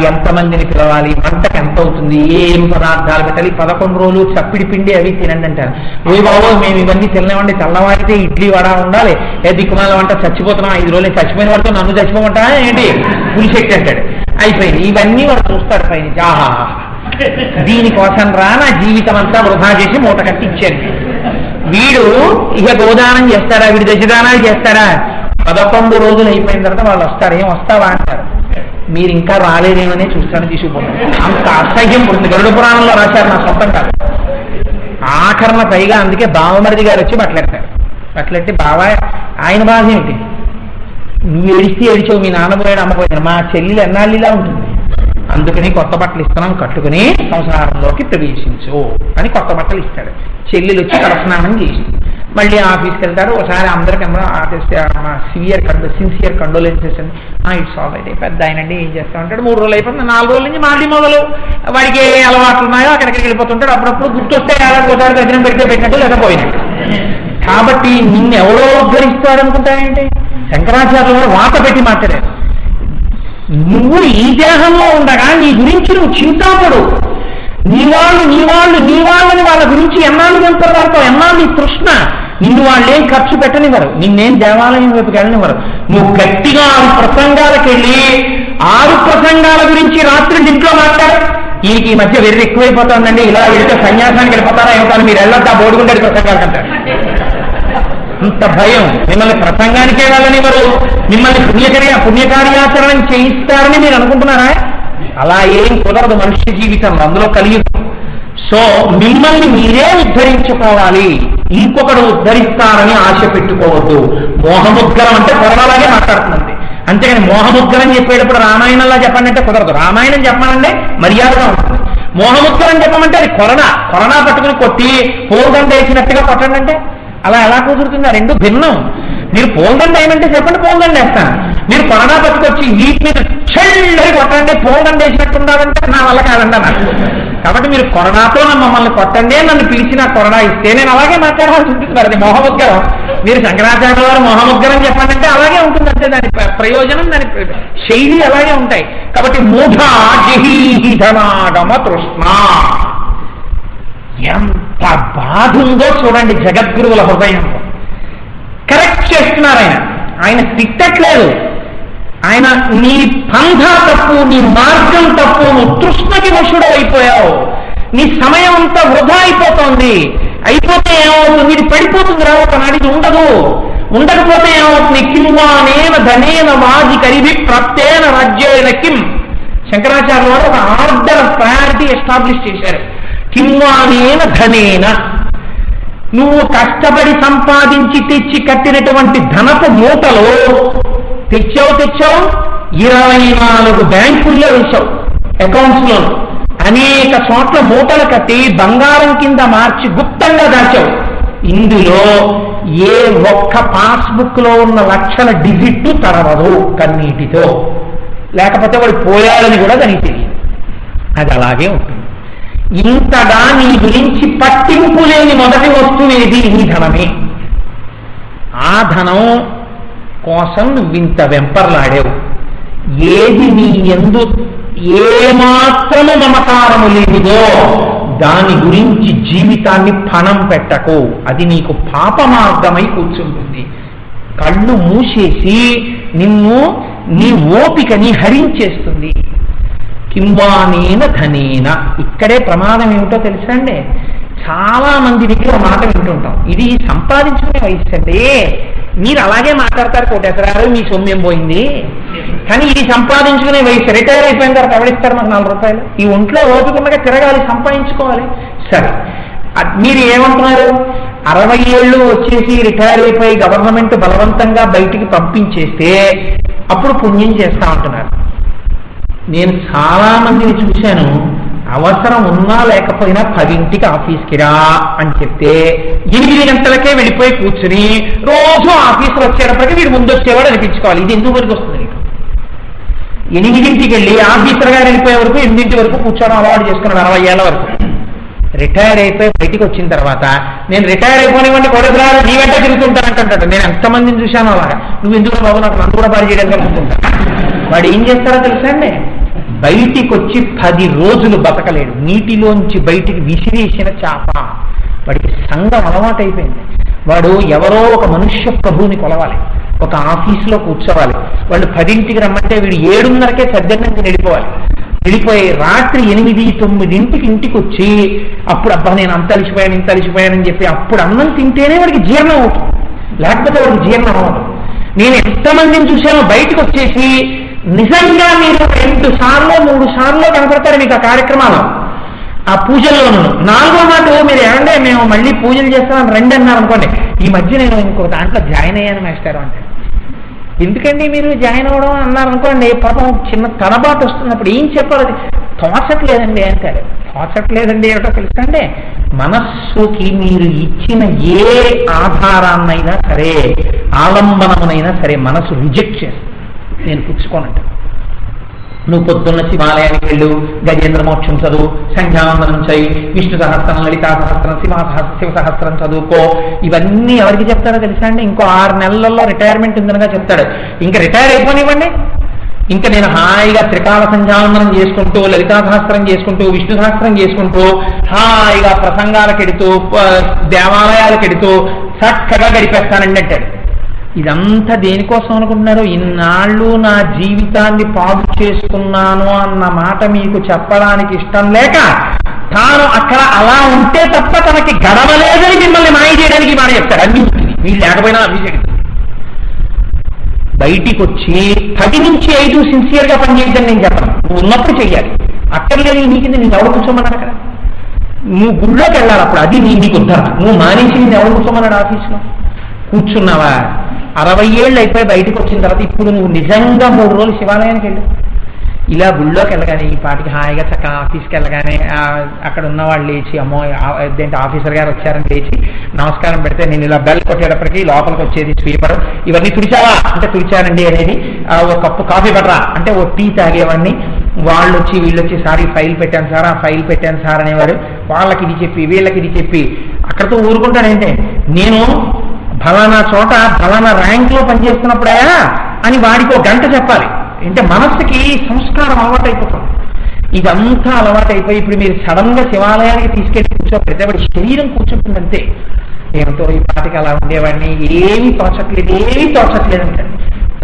ఎంతమందిని పిలవాలి, వంటకి ఎంత అవుతుంది, ఏం పదార్థాలు పెట్టాలి, 11 రోజులు చప్పిడి పిండి అవి తినండి అంటారు. ఓ బాబో మేము ఇవన్నీ తినలేమండి, తెల్లవారితే ఇడ్లీ వడ ఉండాలి, దిక్కుమాల వంట చచ్చిపోతున్నాం, 5 రోజులు చచ్చిపోయిన వాడితో నన్ను చచ్చిపోమంటా ఏంటి పులిశెట్టి అంటాడు. అయిపోయింది, ఇవన్నీ వాడు చూస్తాడు పైన, ఆహా దీనికోసం రా నా జీవితం అంతా వృధా చేసి మూట కట్టి ఇచ్చాను. వీడు ఇక గోదానం చేస్తారా, వీడి దశదానాలు చేస్తారా? 11 రోజులు అయిపోయిన తర్వాత వాళ్ళు వస్తారు, ఏం వస్తావా అంటారు, మీరు ఇంకా రాలేదేమనే చూస్తాను తీసుకుపోతాను. అంత అసహ్యం పుడుతుంది. గరుడ పురాణంలో రాశారు, నా సొంతం కాదు. ఆఖరణ పైగా అందుకే బావమరిది గారు వచ్చి బట్టలెట్టి బావా ఆయన బాధ ఏమిటి, నువ్వు ఏడిస్తే ఏడిచావు, మీ నాన్న పోయాడు అమ్మ పోయాడు, మా చెల్లెలు ఎన్నాళ్ళిలా ఉంటుంది, అందుకని కొత్త బట్టలు ఇస్తున్నాం కట్టుకుని సంసారంలోకి ప్రవేశించు అని కొత్త బట్టలు ఇస్తాడు. చెల్లెలు వచ్చి తలస్నానం చేసి మళ్ళీ ఆఫీస్కి వెళ్తారు. ఒకసారి అందరికీ సిన్సియర్ కండోలెన్సెస్ అని, ఇట్స్ ఆల్ రైట్, పెద్ద ఆయనండి ఏం చేస్తా ఉంటాడు, 3 రోజులు అయిపోతుంది, 4 రోజుల నుంచి మళ్ళీ మొదలు వాడికి ఏ అలవాట్లు ఉన్నాయో అక్కడికి వెళ్ళిపోతుంటాడు. అప్పుడప్పుడు గుర్తొస్తే ఒకసారి దగ్గర పెట్టినట్టు లేదా పోయినట్టు. కాబట్టి నిన్ను ఎవరో ఉద్ధరిస్తాడు అనుకుంటానంటే శంకరాచార్యులు గారు వాత పెట్టి మాట్లాడారు. నువ్వు ఈ దేహంలో ఉండగా నీ గురించి నువ్వు చింతాపడు, నీ వాళ్ళని వాళ్ళ గురించి ఎన్నాళ్ళు చంపడతావు, ఎన్నాళ్ళు తృష్ణ, నిన్ను వాళ్ళేం ఖర్చు పెట్టనివ్వరు, నిన్నేం దేవాలయం వైపుకి వెళ్ళనివ్వరు. నువ్వు గట్టిగా 6 ప్రసంగాలకు వెళ్ళి 6 ప్రసంగాల గురించి రాత్రి ఇంట్లో మాట్లాడు. ఈ మధ్య వెర్రి ఎక్కువైపోతుందండి, ఇలా వెళ్తే సన్యాసానికి వెళ్ళిపోతారా ఏమవుతాను, మీరు వెళ్ళొద్దా బోడుగుండేది ప్రసంగాలు అంటారు. ఇంత భయం, మిమ్మల్ని ప్రసంగానికే వెళ్ళనివ్వరు, మిమ్మల్ని పుణ్యకార్యాచరణ చేయిస్తారని మీరు అనుకుంటున్నారా? అలా ఏం కుదరదు మనుష్య జీవితంలో, అందులో కలియుగం. సో మిమ్మల్ని మీరే ఉద్ధరించుకోవాలి, ఇంకొకడు ఉద్ధరిస్తారని ఆశ పెట్టుకోవద్దు. మోహముద్గరం అంటే కొరడాలాగే మాట్లాడుతుంది, అంతేగాని మోహముద్గరం చెప్పేటప్పుడు రామాయణంలా చెప్పండి అంటే కుదరదు. రామాయణం చెప్పాలంటే మర్యాదగా ఉంటుంది. మోహముద్గరం చెప్పమంటే అది కొరడా పట్టుకుని కొట్టి పోల్గంట వేసినట్టుగా కొట్టండి అంటే అలా ఎలా కుదురుతుంది? ఆ రెండు భిన్నం. మీరు పోల్దండ ఏమంటే చెప్పండి, పోల్దండ వేస్తాను. మీరు కొరడా పట్టుకొచ్చి వీటి మీద చెల్లి కొట్టండి, పోల్దండ వేసినట్టుండాలంటే నా వల్ల కాదండి నాకు. కాబట్టి మీరు కొరడాతో మమ్మల్ని కొట్టండి, నన్ను పిలిచి నాకు కొరడా ఇస్తే నేను అలాగే మాట్లాడాల్సి ఉంటుంది. మరి అది మోహముద్గరం. మీరు శంకరాచార్య వారు మోహముద్గరం చెప్పండి అంటే అలాగే ఉంటుంది, అంతే. దాని ప్రయోజనం, దాని శైలి అలాగే ఉంటాయి. కాబట్టి మూఢా జహీధనాగమ తృష్ణ, ఎంత బాధ ఉందో చూడండి జగద్గురువుల హృదయంలో. కరెక్ట్ చేస్తున్నారు ఆయన తిట్టట్లేదు. ఆయన నీ పంథ తప్పు, నీ మార్గం తప్పు, నువ్వు తృష్ణకి వశుడు అయిపోయావు, నీ సమయం అంతా వృధా అయిపోతుంది. అయిపోతే ఏమవుతుంది? ఇది పడిపోతుంది, రావటం ఇది ఉండకపోతే ఏమవుతుంది? కింవానేన ధనేన వాది కరివి ప్రాప్తేన రాజ్యేన కిం. శంకరాచార్య వారు ఒక ఆర్డర్ ఆఫ్ ప్రయారిటీ ఎస్టాబ్లిష్ చేశారు. కింవానేన ధనేన, నువ్వు కష్టపడి సంపాదించి తెచ్చి కట్టినటువంటి ధనపు మూటలో తెచ్చావు 24 బ్యాంకుల్లో వేశావు, అకౌంట్స్ లో అనేక చోట్ల మూటలు కట్టి బంగారం కింద మార్చి గుప్తంగా దాచావు. ఇందులో ఏ ఒక్క పాస్బుక్ లో ఉన్న లక్షల డిజిట్ తడవదు కన్నీటితో, లేకపోతే వాడు పోయాడని కూడా దానికి తెలియదు. అది అలాగే ఉంటుంది. ఇంతగా నీ గురించి పట్టింపు లేని మొదటి వస్తువేది నీ ధనమే. ఆ ధనం కోసం నువ్వింత వెంపర్లాడావు. ఏది నీ యందు ఏమాత్రము మమకారము లేనిదో దాని గురించి జీవితాన్ని పణం పెట్టకు. అది నీకు పాప మార్గమై కూర్చుంటుంది. కళ్ళు మూసేసి నిన్ను నీ ఓపికని హరించేస్తుంది. కింవానేన ధనేన. ఇక్కడే ప్రమాదం ఏమిటో తెలుసా అండి? చాలా మంది దగ్గర మాట వింటుంటాం, ఇది సంపాదించుకునే వయసు అంటే మీరు అలాగే మాట్లాడతారు, కోటేశ్వరారు మీ సొమ్యం పోయింది, కానీ ఇది సంపాదించుకునే వయసు. రిటైర్ అయిపోయిన తర్వాత ఎవరిస్తారు మాకు 4 రూపాయలు? ఈ ఒంట్లో ఓపికగా తిరగాలి, సంపాదించుకోవాలి. సరే, మీరు ఏమంటున్నారు? 60 ఏళ్ళు వచ్చేసి రిటైర్ అయిపోయి గవర్నమెంట్ బలవంతంగా బయటికి పంపించేస్తే అప్పుడు పుణ్యం చేస్తా ఉంటున్నారు. నేను చాలా మందిని చూశాను, అవసరం ఉన్నా లేకపోయినా 10ంటికి ఆఫీస్కి రా అని చెప్తే 8 గంటలకే వెళ్ళిపోయి కూర్చుని రోజు ఆఫీసులో వచ్చేటప్పటికీ వీడు ముందు వచ్చేవాడు అనిపించుకోవాలి. ఇది ఎందుకు వరకు వస్తుంది? 8ంటికి వెళ్ళి ఆఫీసర్ గారు వెళ్ళిపోయే వరకు 8 వరకు కూర్చోవడం అలవాటు చేసుకున్నాడు 60 ఏళ్ల వరకు. రిటైర్ అయిపోయి బయటికి వచ్చిన తర్వాత నేను రిటైర్ అయిపోయినవ్వండి కొడుకురాలు నీ వెంట తిరుగుతుంటానంటాడు. నేను ఎంతమందిని చూశాను అలాగా. నువ్వు ఎందుకు బాబు నాకు నన్ను కూడా బాగా చేయడానికి అనుకుంటా. వాడు ఏం చేస్తారో తెలుసా అండి? బయటికి వచ్చి 10 రోజులు బతకలేడు. నీటిలోంచి బయటికి విసిరేసిన చేప. వాడికి సంఘం అలవాటు అయిపోయింది. వాడు ఎవరో ఒక మనుష్య ప్రభువుని కొలవాలి, ఒక ఆఫీసులో కూర్చోవాలి. వాళ్ళు 10ంటికి రమ్మంటే వీడు 7:30కే సద్దన్నంకి వెళ్ళిపోవాలి. వెళ్ళిపోయి రాత్రి 8, 9ంటికి ఇంటికి వచ్చి అప్పుడు అబ్బా నేను అంత అలిసిపోయాను ఇంత అలిసిపోయానని చెప్పి అప్పుడు అన్నం తింటేనే వాడికి జీర్ణం అవుతుంది, లేకపోతే వాడికి జీర్ణం అవ్వదు. నేను ఎంతమందిని చూశానో బయటకు వచ్చేసి నిజంగా మీరు 2 సార్లు 3 సార్లు కనపడతారు మీకు ఆ కార్యక్రమాలు, ఆ పూజల్లోనూ. 4వ మాట మీరు ఏమంటే మేము మళ్ళీ పూజలు చేస్తామని రండి అన్నారు అనుకోండి. ఈ మధ్య నేను ఇంకో దాంట్లో జాయిన్ అయ్యాను మాస్టర్ అంటే, ఎందుకండి మీరు జాయిన్ అవ్వడం అన్నారు అనుకోండి. పాపం చిన్న తనబాటు వస్తున్నప్పుడు ఏం చెప్పాలి? అది తోచట్లేదండి అంటారు. తోచట్లేదండి ఏమిటో తెలుసండి? మనస్సుకి మీరు ఇచ్చిన ఏ ఆధారాన్నైనా సరే, ఆలంబనమునైనా సరే మనసు రిజెక్ట్ చేస్తుంది. నేను పుచ్చుకోనంట. నువ్వు పొద్దున్న శివాలయానికి వెళ్ళు, గజేంద్ర మోక్షం చదువు, సంధ్యావందనం చేయి, విష్ణు సహస్రం, లలితా సహస్రం, శివ సహస్రం చదువుకో. ఇవన్నీ ఎవరికి చెప్తారో తెలుసా అండి? ఇంకో 6 నెలల్లో రిటైర్మెంట్ ఉందనగా చెప్తాడు. ఇంకా రిటైర్ అయిపోనివ్వండి, ఇంకా నేను హాయిగా త్రికాల సంధ్యావందనం చేసుకుంటూ, లలితా సహస్రం చేసుకుంటూ, విష్ణు సహస్రం చేసుకుంటూ, హాయిగా ప్రసంగాలకు ఎడుతూ, దేవాలయాలకు ఎడుతూ చక్కగా గడిపేస్తానండి అంటాడు. ఇదంతా దేనికోసం అనుకుంటున్నారు? ఇన్నాళ్ళు నా జీవితాన్ని పాడు చేసుకున్నాను అన్న మాట మీకు చెప్పడానికి ఇష్టం లేక తాను అక్కడ అలా ఉంటే తప్ప తనకి గడవలేదని మిమ్మల్ని మాయ చేయడానికి మాట చెప్తాడు. అన్ని మీరు లేకపోయినా అవి చెప్తాడు. బయటికి వచ్చి 10 నుంచి 5 సిన్సియర్గా పనిచేయద్దని నేను చెప్పను. నువ్వు ఉన్నప్పుడు చెయ్యాలి. అక్కర్లేదు నీకు నేను ఎవరు కూర్చోమన్నాడు అక్కడ? నువ్వు గుళ్ళోకి వెళ్ళాలి అప్పుడు, అది నీకు ఉద్ధరణ. నువ్వు మానేసి నేను ఎవరు కూర్చోమన్నాడు ఆఫీస్లో? కూర్చున్నావా? 60 ఏళ్ళు అయిపోయి బయటకు వచ్చిన తర్వాత ఇప్పుడు నువ్వు నిజంగా 3 రోజులు శివాలయానికి వెళ్ళు. ఇలా గుళ్ళోకి వెళ్ళగానే ఈ పాటికి హాయిగా చక్కగా ఆఫీస్కి వెళ్ళగానే అక్కడ ఉన్నవాళ్ళు లేచి అమ్మో ఏంటి ఆఫీసర్ గారు వచ్చారని లేచి నమస్కారం పెడితే నేను ఇలా బెల్ కొట్టేటప్పటికి లోపలికి వచ్చేది స్వీపర్, ఇవన్నీ తుడిచావా అంటే తుడిచానండి అనేది, ఒక కప్పు కాఫీ పట్టరా అంటే ఓ టీ తాగేవాడిని. వాళ్ళు వచ్చి వీళ్ళు వచ్చి సార్ ఈ ఫైల్ పెట్టాను సార్, ఆ ఫైల్ పెట్టాను సార్ అనేవారు. వాళ్ళకి ఇది చెప్పి వీళ్ళకి ఇది చెప్పి అక్కడితో ఊరుకుంటానంటే నేను ఫలానా చోట ఫలానా ర్యాంక్లో పనిచేస్తున్నప్పుడే అని వాడికి 1 గంట చెప్పాలి. అంటే మనస్సుకి సంస్కారం అలవాటైపోతుంది. ఇదంతా అలవాటైపోయి ఇప్పుడు మీరు సడన్గా శివాలయానికి తీసుకెళ్ళి కూర్చోబెడితే వాడి శరీరం కూర్చుంటుందంతే. నేనుతో ఈ పాటికి అలా ఉండేవాడిని, ఏమీ తోచట్లేదు అంటే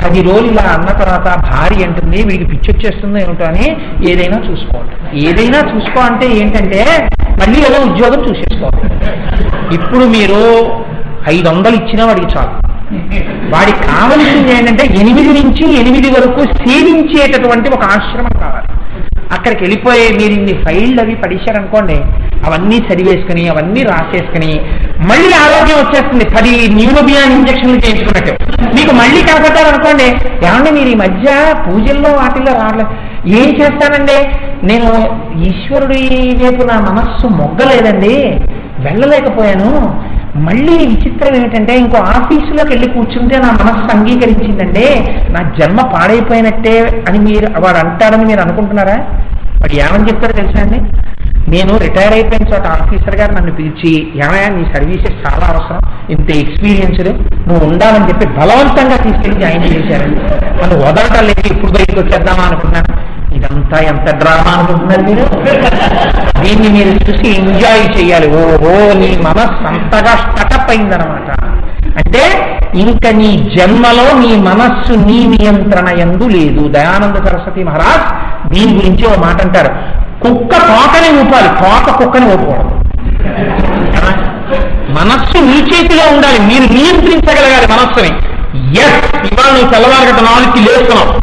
10 రోజులు ఇలా అన్న తర్వాత భార్య అంటుంది వీడికి పిచ్చి వచ్చేస్తుందో ఏమిటో అని ఏదైనా చూసుకోవాలి. ఏదైనా చూసుకో అంటే ఏంటంటే మళ్ళీ ఏదో ఉద్యోగం చూసేసుకోవాలి. ఇప్పుడు మీరు 500 ఇచ్చినా వాడికి చాలు. వాడికి కావలసింది ఏంటంటే 8 నుంచి 8 వరకు సేవించేటటువంటి ఒక ఆశ్రమం కావాలి. అక్కడికి వెళ్ళిపోయి మీరు ఇన్ని ఫైళ్ళు అవి పడిశారనుకోండి, అవన్నీ చదివేసుకుని అవన్నీ రాసేసుకుని మళ్ళీ ఆరోగ్యం వచ్చేస్తుంది. 10 న్యూరోబియాన్ ఇంజక్షన్లు చేయించుకున్నట్టు మీకు మళ్ళీ కనపడ్డారనుకోండి, ఏమంటే మీరు ఈ మధ్య పూజల్లో వాటిల్లో రావట్లేదు. ఏం చేస్తానండి, నేను ఈశ్వరుడి వైపు నా మనస్సు మొగ్గలేదండి, వెళ్ళలేకపోయాను. మళ్ళీ విచిత్రం ఏమిటంటే ఇంకో ఆఫీసులోకి వెళ్ళి కూర్చుంటే నా మనస్సు అంగీకరించిందంటే నా జన్మ పాడైపోయినట్టే అని వాడు అంటాడని మీరు అనుకుంటున్నారా? వాడు ఏమని చెప్తారో తెలుసా అండి? నేను రిటైర్ అయిపోయిన చోట ఆఫీసర్ గారు నన్ను పిలిచి, ఏమయ్యా నీ సర్వీసెస్ చాలా అవసరం, ఇంత ఎక్స్పీరియన్స్డ్, నువ్వు ఉండాలని చెప్పి బలవంతంగా తీసుకెళ్ళి జాయిన్ చేశారండి. నన్ను వదలటం లేదు, ఇప్పుడు బయటకు వచ్చేద్దామా అనుకున్నాను. ఇదంతా ఎంత డ్రామా అనుకుంటున్నారు మీరు? దీన్ని మీరు చూసి ఎంజాయ్ చేయాలి. ఓహో, నీ మనస్సు అంతగా స్టటప్ అయిందనమాట. అంటే ఇంకా నీ జన్మలో నీ మనస్సు నీ నియంత్రణ యందు లేదు. దయానంద సరస్వతి మహారాజ్ దీని గురించి ఓ మాట అంటారు, కుక్క తోకని ఊపాలి, తోక కుక్కని ఊపకూడదు. మనస్సు మీ చేతిలో ఉండాలి, మీరు నియంత్రించగలగాలి మనస్సుని. ఎస్, ఇవాళ నువ్వు తెల్లవారగట్ట 4కి లేస్తున్నావు,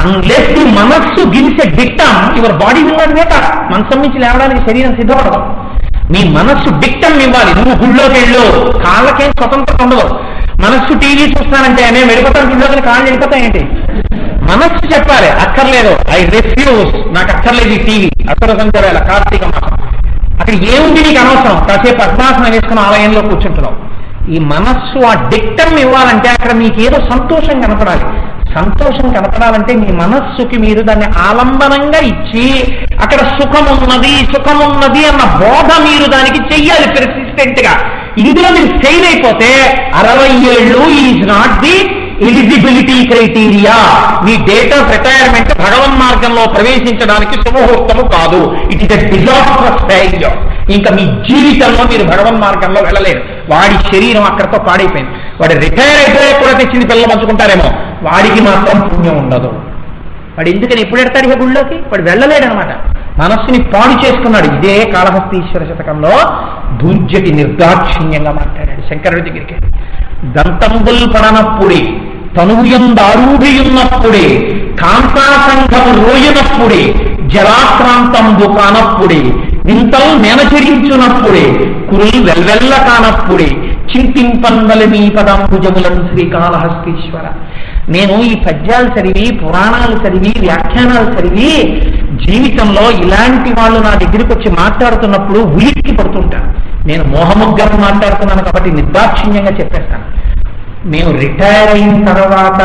అన్లెస్ నీ మనస్సు gives a dictum, your body will not wake up. మనసం నుంచి లేవడానికి శరీరం సిద్ధపడదు. నీ మనస్సు డిక్టమ్ ఇవ్వాలి. నువ్వు గుళ్ళోకి వెళ్ళు, కాళ్ళకేం స్వతంత్రం ఉండదు. మనస్సు టీవీ చూస్తానంటే నేను వెళ్ళిపోతాను గుళ్ళోకి, కాళ్ళు వెళ్ళిపోతాయేంటి? మనస్సు చెప్పాలి, అక్కర్లేదు, ఐ రిఫ్యూజ్, నాకు అక్కర్లేదు ఈ టీవీ. అసుర సంచారాల కార్తీక మాసం, అక్కడ ఏముంది నీకు అనవసరం, కాసేపు పద్మాసనం వేసుకుని ఆలయంలో కూర్చుంటున్నావు. ఈ మనస్సు ఆ డిక్టమ్ ఇవ్వాలంటే అక్కడ మీకు ఏదో సంతోషం కనపడాలి. సంతోషం కనపడాలంటే మీ మనస్సుకి మీరు దాన్ని ఆలంబనంగా ఇచ్చి అక్కడ సుఖమున్నది అన్న బోధ మీరు దానికి చెయ్యాలి పెర్సిస్టెంట్ గా. ఇందులో మీరు ఫెయిల్ అయిపోతే 60 ఏళ్ళు is not the eligibility criteria. Me date of retirement భగవన్ మార్గంలో ప్రవేశించడానికి శుభముహూర్తము కాదు. It is a disastrous failure. ఇంకా మీ జీవితంలో మీరు భగవన్ మార్గంలో వెళ్ళలేరు. వాడి శరీరం అక్కడితో పాడైపోయింది. వాడు రిటైర్ అయిపోయే కూడా తెచ్చింది పిల్లలు పంచుకుంటారేమో, వాడికి మాత్రం పుణ్యం ఉండదు. వాడు ఎందుకని ఎప్పుడు ఎడతాడు ఇక గుళ్ళోకి? వాడు వెళ్ళలేడు అనమాట. మనస్సుని పాడు చేసుకున్నాడు. ఇదే కాళహస్తీశ్వర శతకంలో భూజ్యటి నిర్దాక్షిణ్యంగా మాట్లాడాడు శంకరుడి దగ్గరికి. దంతంబుల్ పడనప్పుడే, తనువుయందారూఢియున్నప్పుడే, కాంతాసంఘము రోయనప్పుడే, జలాక్రాంతంబు కానప్పుడే, వింతలు నేనచరించునప్పుడే, కురులు వెల్వెల్ల కానప్పుడే, చింతింపన్వలి మీ పదాంబుజములను శ్రీకాళహస్తీశ్వర. నేను ఈ పద్యాలు చదివి, పురాణాలు చదివి, వ్యాఖ్యానాలు చదివి జీవితంలో ఇలాంటి వాళ్ళు నా దగ్గరికి వచ్చి మాట్లాడుతున్నప్పుడు ఉలిక్కి పడుతుంటాను. నేను మోహముగ్గాను మాట్లాడుతున్నాను కాబట్టి నిర్దాక్షిణ్యంగా చెప్పేస్తాను. మేము రిటైర్ అయిన తర్వాత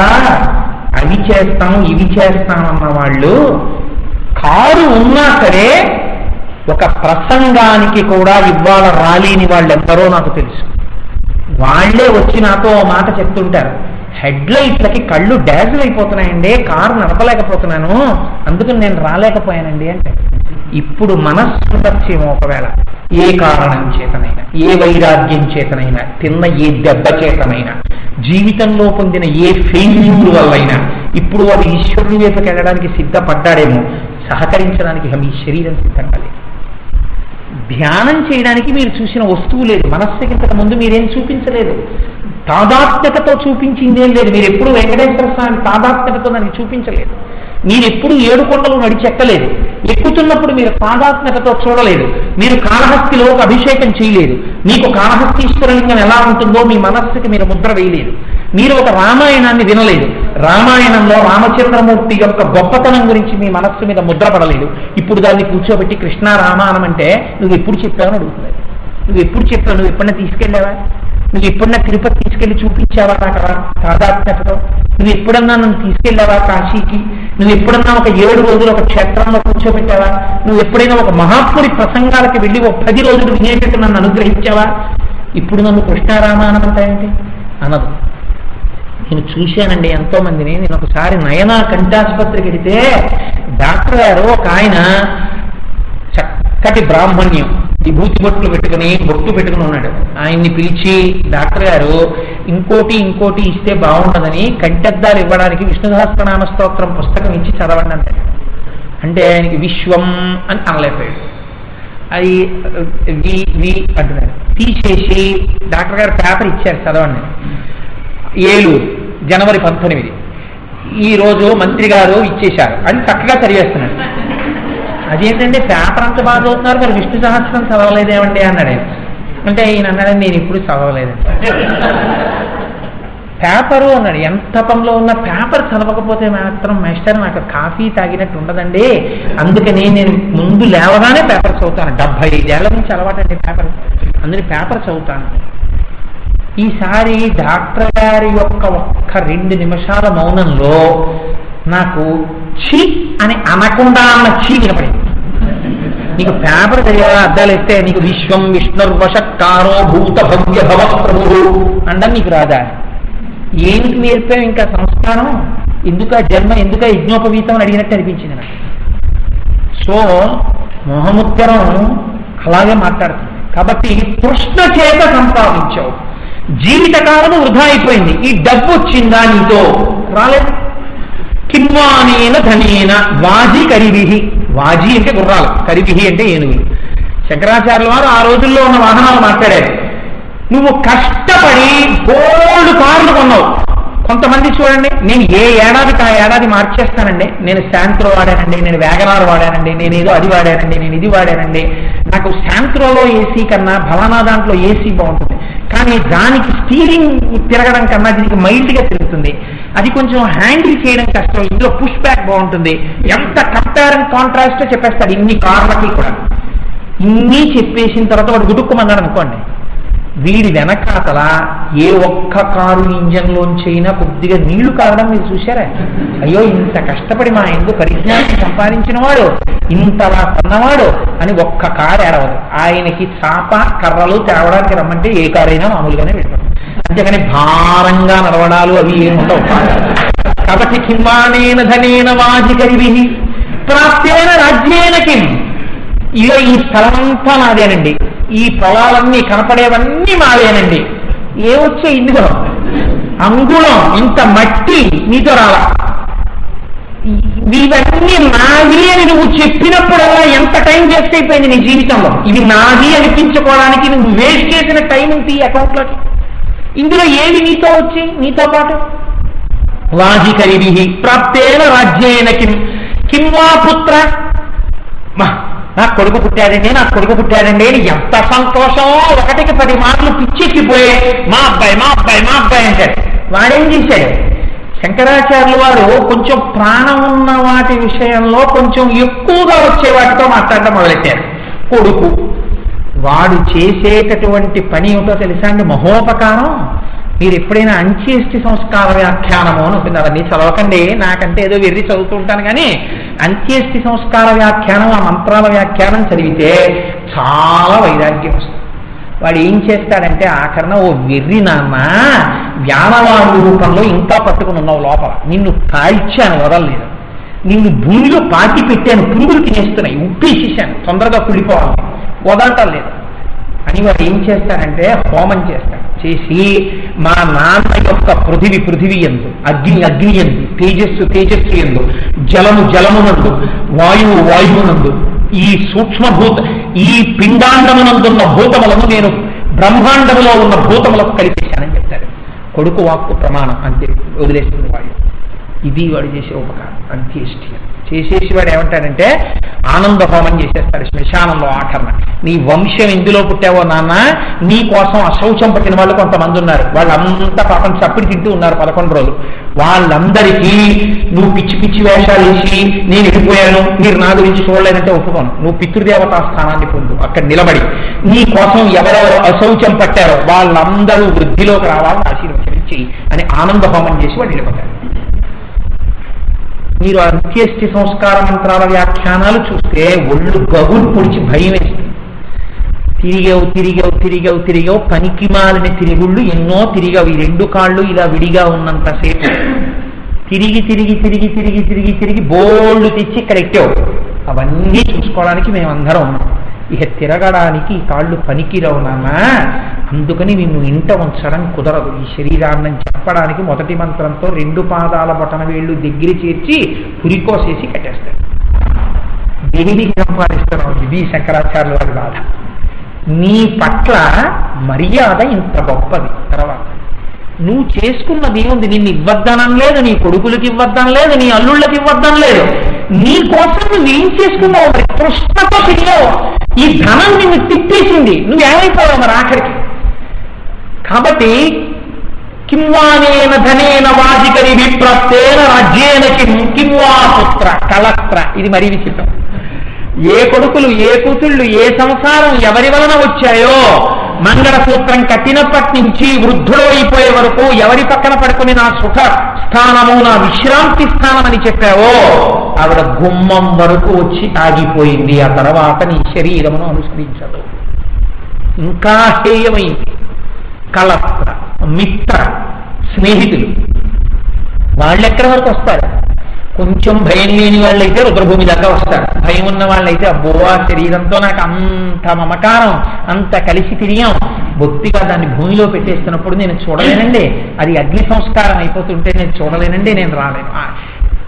అవి చేస్తాం ఇవి చేస్తామన్న వాళ్ళు కారు ఉన్నా సరే ఒక ప్రసంగానికి కూడా ఇవాళ రాలేని వాళ్ళెందరో నాకు తెలుసు. వాళ్లే వచ్చి నాతో మాట చెప్తుంటారు, హెడ్లైట్లకి కళ్ళు డ్యాజులు అయిపోతున్నాయండి, కారు నడపలేకపోతున్నాను, అందుకని నేను రాలేకపోయానండి అంటే. ఇప్పుడు మనస్సు ఒకవేళ ఏ కారణం చేతనైనా, ఏ వైరాగ్యం చేతనైనా, తిన్న ఏ దెబ్బ చేతనైనా, జీవితంలో పొందిన ఏ ఫెయిల్యూర్ వల్లైనా ఇప్పుడు వాడు ఈశ్వరుని వైపుకి వెళ్ళడానికి సిద్ధపడ్డాడేమో, సహకరించడానికి మీ శరీరం సిద్ధంగా లేదు. ధ్యానం చేయడానికి మీరు చూసిన వస్తువు లేదు, మనస్సుకి ఇంతకు ముందు మీరేం చూపించలేదు, తాదాత్మ్యతతో చూపించిందేం లేదు. మీరు ఎప్పుడు వెంకటేశ్వర స్వామి తాదాత్మ్యతతో దానికి చూపించలేదు. మీరు ఎప్పుడు 7 కొండలు నడిచెక్కలేదు. ఎక్కుతున్నప్పుడు మీరు తాదాత్మ్యతతో చూడలేదు. మీరు కాళహస్తిలో ఒక అభిషేకం చేయలేదు. మీకు కాళహస్తీశ్వరలింగం ఎలా ఉంటుందో మీ మనస్సుకి మీరు ముద్ర వేయలేదు. మీరు ఒక రామాయణాన్ని వినలేదు. రామాయణంలో రామచంద్రమూర్తి యొక్క గొప్పతనం గురించి మీ మనస్సు మీద ముద్రపడలేదు. ఇప్పుడు దాన్ని కూర్చోబెట్టి కృష్ణ రామాయణం అంటే నువ్వు ఎప్పుడు చెప్పావని అడుగుతున్నావు. నువ్వు ఎప్పుడు చెప్పావు? నువ్వు ఎప్పుడన్నా తీసుకెళ్ళావా? నువ్వు ఎప్పుడన్నా తిరుపతి తీసుకెళ్లి చూపించావా నాకు తాదాత్మ్యతతో? నువ్వు ఎప్పుడన్నా నన్ను తీసుకెళ్ళావా కాశీకి? నువ్వు ఎప్పుడన్నా ఒక 7 రోజులు ఒక క్షేత్రంలో కూర్చోబెట్టావా? నువ్వు ఎప్పుడైనా ఒక మహాత్ముడి ప్రసంగాలకి వెళ్ళి ఒక 10 రోజులు వినేటట్టు నన్ను అనుగ్రహించావా? ఇప్పుడు నన్ను కృష్ణారామాయణం అంటాయంటే అనదు. నేను చూశానండి ఎంతో మందిని. నేను ఒకసారి నయనా కంఠాసుపత్రికి వెడితే డాక్టర్ గారు ఒక ఆయన చక్కటి బ్రాహ్మణ్యం, విభూతి బొట్లు పెట్టుకుని ఉన్నాడు. ఆయన్ని పిలిచి, డాక్టర్ గారు ఇంకోటి ఇస్తే బాగుండదని కంఠద్దాలు ఇవ్వడానికి విష్ణు సహస్రనామ స్తోత్రం పుస్తకం ఇచ్చి చదవండి అంటాడు. అంటే ఆయనకి విశ్వం అని అనలేకపోయాడు. అది వి అంటున్నాడు. తీసేసి డాక్టర్ గారు పేపర్ ఇచ్చారు చదవండి. 7 జనవరి 19 ఈ రోజు మంత్రి గారు ఇచ్చేశారు అని చక్కగా చదివేస్తున్నాడు. అదేంటంటే పేపర్ అంత బాగా చదువుతున్నారు, మరి విష్ణు సహస్రం చదవలేదేమండి అన్నాడు. అంటే ఈయన అన్నాడని నేను ఇప్పుడు చదవలేదండి. పేపరు అన్నాడు. ఎంత పనిలో ఉన్న పేపర్ చదవకపోతే మాత్రం మాస్టర్ నాకు కాఫీ తాగినట్టు ఉండదండి, అందుకని నేను ముందు లేవగానే పేపర్ చదువుతాను. 75 ఏళ్ల నుంచి అలవాటండి పేపర్, అందుకని పేపర్ చదువుతాను. ఈసారి డాక్టర్ గారి యొక్క ఒక్క 2 నిమిషాల మౌనంలో నాకు ఛీ అని అనకుండా అన్న ఛీ వినపడింది. నీకు పేపర్ చదివేలా అద్దాలు ఇస్తే నీకు విశ్వం విష్ణుర్వశకారో భూత భవ్య భవ ప్రభు అండం నీకు రాదా? ఏంటి నేర్పావు ఇంకా సంస్కారం? ఎందుక జన్మ, ఎందుక యజ్ఞోపవీతం అని అడిగినట్టు అనిపించింది నాకు. సో మొహముత్తరం అలాగే మాట్లాడుతుంది. కాబట్టి తృష్ణ చేత సంపాదించావు, జీవితకాలం వృధా అయిపోయింది. ఈ డబ్బు వచ్చిందా నీతో? రాలేదు. కిమ్వానేన ధనేన వాజి కరివిహి. వాజి అంటే గుర్రాలు, కరివిహి అంటే ఏనుగులు. శంకరాచార్యుల వారు ఆ రోజుల్లో ఉన్న వాహనాలు మాట్లాడారు. నువ్వు కష్టపడి గోల్డ్ కార్లు కొన్నావు. కొంతమంది చూడండి, నేను ఏ ఏడాదికి ఆ ఏడాది మార్చేస్తానండి, నేను శాంత్రో వాడానండి, నేను వ్యాగనార్ వాడానండి, నేను ఏదో అది వాడానండి, నేను ఇది వాడానండి, నాకు శాంత్రోలో ఏసీ కన్నా ఫలానా దాంట్లో ఏసీ బాగుంటుంది, కానీ దానికి స్టీరింగ్ తిరగడం కన్నా దీనికి మైల్డ్గా తిరుగుతుంది, అది కొంచెం హ్యాండిల్ చేయడం కష్టం, ఇందులో పుష్ బ్యాక్ బాగుంటుంది, ఎంత కంపేర్ అండ్ కాంట్రాస్ట్ చెప్పేస్తాడు ఇన్ని కార్లకి కూడా. ఇన్ని చెప్పేసిన తర్వాత వాడు గుడుక్కుమన్నాడు అనుకోండి, వీడి వెనకాతల ఏ ఒక్క కారు ఇంజన్లోంచైనా కొద్దిగా నీళ్లు కావడం మీరు చూశారా? అయ్యో ఇంత కష్టపడి మా ఎందుకు పరిజ్ఞానం సంపాదించిన వాడు, ఇంతలా కొన్నవాడు అని ఒక్క కారు ఏడవదు. ఆయనకి చాప కర్రలు తేవడానికి రమ్మంటే ఏ కారైనా మామూలుగానే వెళ్ళిపోతాం, అంతేగాని భారంగా నడవడాలు అవి ఏముండవు. కాబట్టి కింబానేన ధనేన వాజి కరివి ప్రాప్తేన రాజ్యేన కిం. ఇక ఈ స్థలమంతా నాదేనండి, ఈ పొలాలన్నీ కనపడేవన్నీ మావేనండి. ఏమొచ్చే ఇందులో అంగుళం ఇంత మట్టి నీతో రాలా. ఇవన్నీ నాది అని నువ్వు చెప్పినప్పుడల్లా ఎంత టైం వేస్ట్ అయిపోయింది నీ జీవితంలో. ఇది నాది అనిపించుకోవడానికి నువ్వు వేస్ట్ చేసిన టైం ఉంది ఈ అకౌంట్లోకి. ఇందులో ఏది నీతో వచ్చి నీతో పాటు? వాజి కరివి ప్రాప్తేన రాజ్యేన కిం కిం వా పుత్ర. నాకు కొడుకు పుట్టాడండి, నాకు కొడుకు పుట్టాడండి అని ఎంత సంతోషం. 1కి 10 మార్లు పిచ్చెక్కిపోయి మా అబ్బాయి మా అబ్బాయి మా అబ్బాయి అంటాడు. వాడేం చేశాడు? శంకరాచార్యుల వారు కొంచెం ప్రాణం ఉన్న వాటి విషయంలో కొంచెం ఎక్కువగా వచ్చే వాటితో మాట్లాడటం మొదలెట్టారు. కొడుకు వాడు చేసేటటువంటి పని ఏమిటో తెలుసా అండి? మహోపకారం. మీరు ఎప్పుడైనా అంత్యేష్టి సంస్కార వ్యాఖ్యానము అని ఉంటుంది, అవన్నీ చదవకండి, నాకంటే ఏదో వెర్రి చదువుతుంటాను, కానీ అంత్యేష్టి సంస్కార వ్యాఖ్యానం, ఆ మంత్రాల వ్యాఖ్యానం చదివితే చాలా వైరాగ్యం వస్తుంది. వాడు ఏం చేస్తాడంటే ఆఖరణ, ఓ వెర్రి నాన్న, వ్యానవాడు రూపంలో ఇంకా పట్టుకుని ఉన్నావు లోపల, నిన్ను కాల్చాను వదలలేదు, నిన్ను భూమిలో పాతి పెట్టాను, పురుగులు తినేస్తున్నాయి, ఉప్పేసేసాను, తొందరగా కుళ్ళిపోవాలి, వదలటం లేదు అని వాడు ఏం చేస్తాడంటే హోమం చేస్తాడు. చేసి మా నాన్న యొక్క పృథివి ఎందు, అగ్ని ఎందు, తేజస్సు ఎందు, జలమునందు, వాయువునందు, ఈ సూక్ష్మభూత ఈ పిండాండమునందున్న భూతములను నేను బ్రహ్మాండములో ఉన్న భూతములకు కలిపేశానని చెప్తాడు. కొడుకు వాక్కు ప్రమాణం అంతే, వదిలేస్తుంది వాడు. ఇది వాడు చేసే ఉపకారం. అంత్యేష్టి చేసేసి వాడు ఏమంటాడంటే ఆనంద హోమం చేసేస్తాడు శ్మశానంలో. ఆఖరణ నీ వంశం ఎందులో పుట్టావో నాన్న, నీ కోసం అశౌచం పట్టిన వాళ్ళు కొంతమంది ఉన్నారు, వాళ్ళంతా పాపం చప్పిడి తింటూ ఉన్నారు 11 రోజులు. వాళ్ళందరికీ నువ్వు పిచ్చి పిచ్చి వేషాలు వేసి నేను వెళ్ళిపోయాను, మీరు నా గురించి చూడలేదంటే ఒప్పుకోను, నువ్వు పితృదేవతా స్థానాన్ని పొందు, అక్కడ నిలబడి నీ కోసం ఎవరెవరు అశౌచం పట్టారో వాళ్ళందరూ వృద్ధిలోకి రావాలని ఆశీర్వచరించి అని ఆనంద హోమం చేసి వాడు వెళ్ళిపోతాడు. మీరు అంత్యేష్టి సంస్కార మంత్రాల వ్యాఖ్యానాలు చూస్తే ఒళ్ళు గగులు పొడిచి భయం వేస్తుంది. తిరిగావు పనికి మాలిన తిరుగుళ్ళు ఎన్నో తిరిగావు. ఈ 2 కాళ్ళు ఇలా విడిగా ఉన్నంతసేపు తిరిగి బోళ్ళు తెచ్చి ఇక్కడ ఎక్కావు. అవన్నీ చూసుకోవడానికి మేమందరం ఉన్నాం. ఇక తిరగడానికి ఈ కాళ్ళు పనికిరావు నాన్న, అందుకని నిన్ను ఇంట ఉంచడం కుదరదు. ఈ శరీరాన్ని చెప్పడానికి మొదటి మంత్రంతో 2 పాదాల బొటన వేళ్ళు దగ్గర చేర్చి పురికోసేసి కట్టేస్తాడు. దేనికి సంపాదిస్తున్నావు? ఇది శంకరాచార్యుల వారి బాధ. నీ పట్ల మర్యాద ఇంత గొప్పది. తర్వాత నువ్వు చేసుకున్నది ఏముంది? నిన్ను ఇవ్వద్దనం లేదు, నీ కొడుకులకి ఇవ్వద్దం లేదు, నీ అల్లుళ్ళకి ఇవ్వద్దం లేదు. నీ కోసం నువ్వేం చేసుకున్నావు? మరి కృష్ణతో తిరిగావు. ఈ ధనం నిన్ను తిప్పేసింది, నువ్వేమైపోయావు మరి ఆఖరికి. కాబట్టి కింవానేన ధనేన వాజికరి విప్రాప్తేన రాజ్యేన కింవా పుత్ర కళత్ర. ఇది మరీ విచిత్రం. ఏ కొడుకులు, ఏ కూతుళ్ళు, ఏ సంసారం ఎవరి వలన వచ్చాయో మంగళసూత్రం కట్టినప్పటి నుంచి వృద్ధుడు అయిపోయే వరకు ఎవరి పక్కన పడుకుని నా సుఖ స్థానము, నా విశ్రాంతి స్థానం అని చెప్పావో ఆవిడ గుమ్మం వరకు వచ్చి ఆగిపోయింది. ఆ తర్వాత నీ శరీరమును అనుసరించదు. ఇంకా హేయమైంది. కలత్ర, మిత్ర, స్నేహితులు వాళ్ళెక్కడి వరకు వస్తారు? కొంచెం భయం లేని వాళ్ళైతే రుద్రభూమి దాకా వస్తారు. భయం ఉన్న వాళ్ళైతే అబ్బో ఆ శరీరంతో నాకు అంత మమకారం, అంత కలిసి తిరిగాం, బొత్తిగా దాన్ని భూమిలో పెట్టేస్తున్నప్పుడు నేను చూడలేనండి, అది అగ్ని సంస్కారం అయిపోతుంటే నేను చూడలేనండి, నేను రాలేను.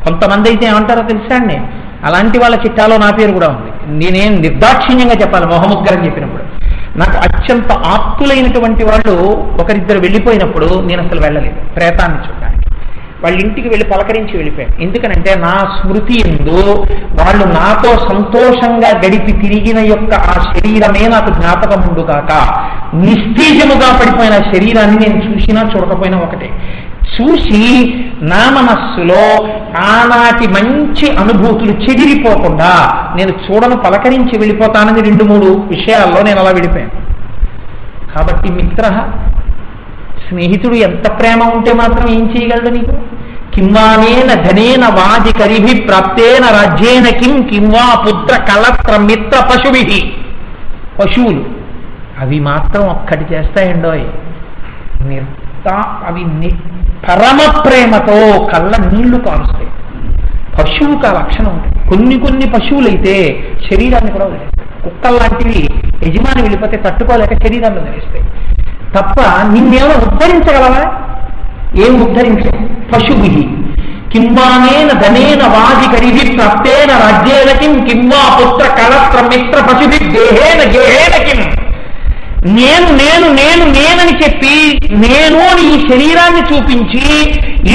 కొంతమంది అయితే ఏమంటారో తెలుసా అండి, అలాంటి వాళ్ళ చిట్టాలో నా పేరు కూడా ఉంది. నేనేం నిర్దాక్షిణ్యంగా చెప్పాలి, మొహముగ్గరని చెప్పినప్పుడు నాకు అత్యంత ఆప్తులైనటువంటి వాళ్ళు ఒకరిద్దరు వెళ్ళిపోయినప్పుడు నేను అసలు వెళ్ళలేదు ప్రేతాన్ని చూడడానికి. వాళ్ళ ఇంటికి వెళ్ళి పలకరించి వెళ్ళిపోయాను. ఎందుకనంటే నా స్మృతి ఎందు వాళ్ళు నాతో సంతోషంగా గడిపి తిరిగిన యొక్క ఆ శరీరమే నాకు జ్ఞాపకం ఉండు కాక, నిస్తేజముగా పడిపోయిన శరీరాన్ని నేను చూసినా చూడకపోయినా ఒకటే. చూసి నా మనస్సులో ఆనాటి మంచి అనుభూతులు చెదిరిపోకుండా నేను చూడను, పలకరించి వెళ్ళిపోతానని 2-3 విషయాల్లో నేను అలా వెళ్ళిపోయాను. కాబట్టి మిత్ర, స్నేహితుడు ఎంత ప్రేమ ఉంటే మాత్రం ఏం చేయగలడు నీకు? కింవానేన ధనేన వాజికరిభి ప్రాప్తేన రాజ్యేన కింవా పుత్ర కలత్ర మిత్ర పశుభి. పశువులు అవి మాత్రం ఒక్కటి చేస్తాయండోయ్, అవి పరమ ప్రేమతో కళ్ళ నీళ్లు కారుస్తాయి. పశువుకు ఆ లక్షణం ఉంటుంది. కొన్ని పశువులైతే శరీరాన్ని కూడా వదిలేస్తాయి. కుక్కలు లాంటివి యజమాని వెళ్ళిపోతే తట్టుకోలేక శరీరాన్ని వదిలేస్తాయి తప్ప నిన్నేమైనా ఉద్ధరించగలవా? ఏం ఉద్ధరించవు. పశుభి కింవానేన ధనేన వాజికరిభి ప్రాప్తేన రాజ్యేన కింవా పుత్ర కలత్ర మిత్ర పశుభి దేహేన గేహేన కిం. నేనని చెప్పి నేను అని ఈ శరీరాన్ని చూపించి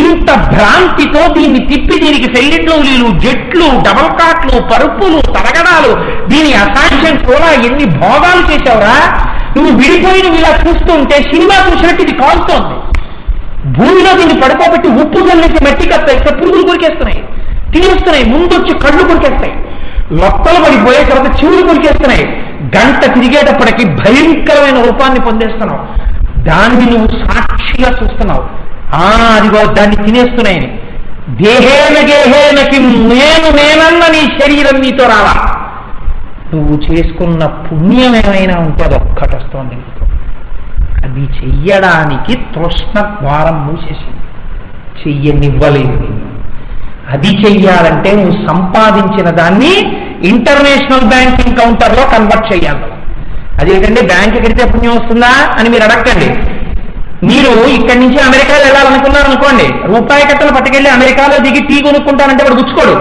ఇంత భ్రాంతితో దీన్ని తిప్పి దీనికి సెల్లిడ్లు, జట్లు, డబల్ కాట్లు, పరుపులు, తరగడాలు, దీని అసాధ్యం కూడా ఎన్ని భోగాలు చేశావురా. నువ్వు విడిపోయి ఇలా చూస్తుంటే సినిమా చూసినట్టు ఇది కాలుతోంది. భూమిలో దీన్ని పడుకోబెట్టి ఉప్పు జల్లేసి మట్టి కత్తాయి, పురుగులు కొరికేస్తున్నాయి, తినేస్తున్నాయి, ముందొచ్చి కళ్ళు కొరికేస్తాయి, లొక్కలు పడిపోయే తర్వాత చెవులు కొరికేస్తున్నాయి. గంట తిరిగేటప్పటికి భయంకరమైన రూపాన్ని పొందేస్తున్నావు. దాన్ని నువ్వు సాక్షిగా చూస్తున్నావు. అదిగో దాన్ని తినేస్తున్నాయని. దేహేన గేహేనకి నేనన్న నీ శరీరం నీతో రావా. నువ్వు చేసుకున్న పుణ్యం ఏమైనా ఉంటే అది ఒక్కటి వస్తుంది. అది చెయ్యడానికి తృష్ణ ద్వారం మూసేసింది, చెయ్యనివ్వలేదు. అది చెయ్యాలంటే నువ్వు సంపాదించిన దాన్ని ఇంటర్నేషనల్ బ్యాంకింగ్ కౌంటర్లో కన్వర్ట్ చేయాలి. అదేంటంటే బ్యాంక్ కడితే పుణ్యం వస్తుందా అని మీరు అడగండి. మీరు ఇక్కడి నుంచి అమెరికా వెళ్ళాలనుకున్నారనుకోండి, రూపాయి కట్టలు పట్టుకెళ్ళి అమెరికాలో దిగి టీ కొనుక్కుంటానంటే వాడు గుచ్చుకోడు.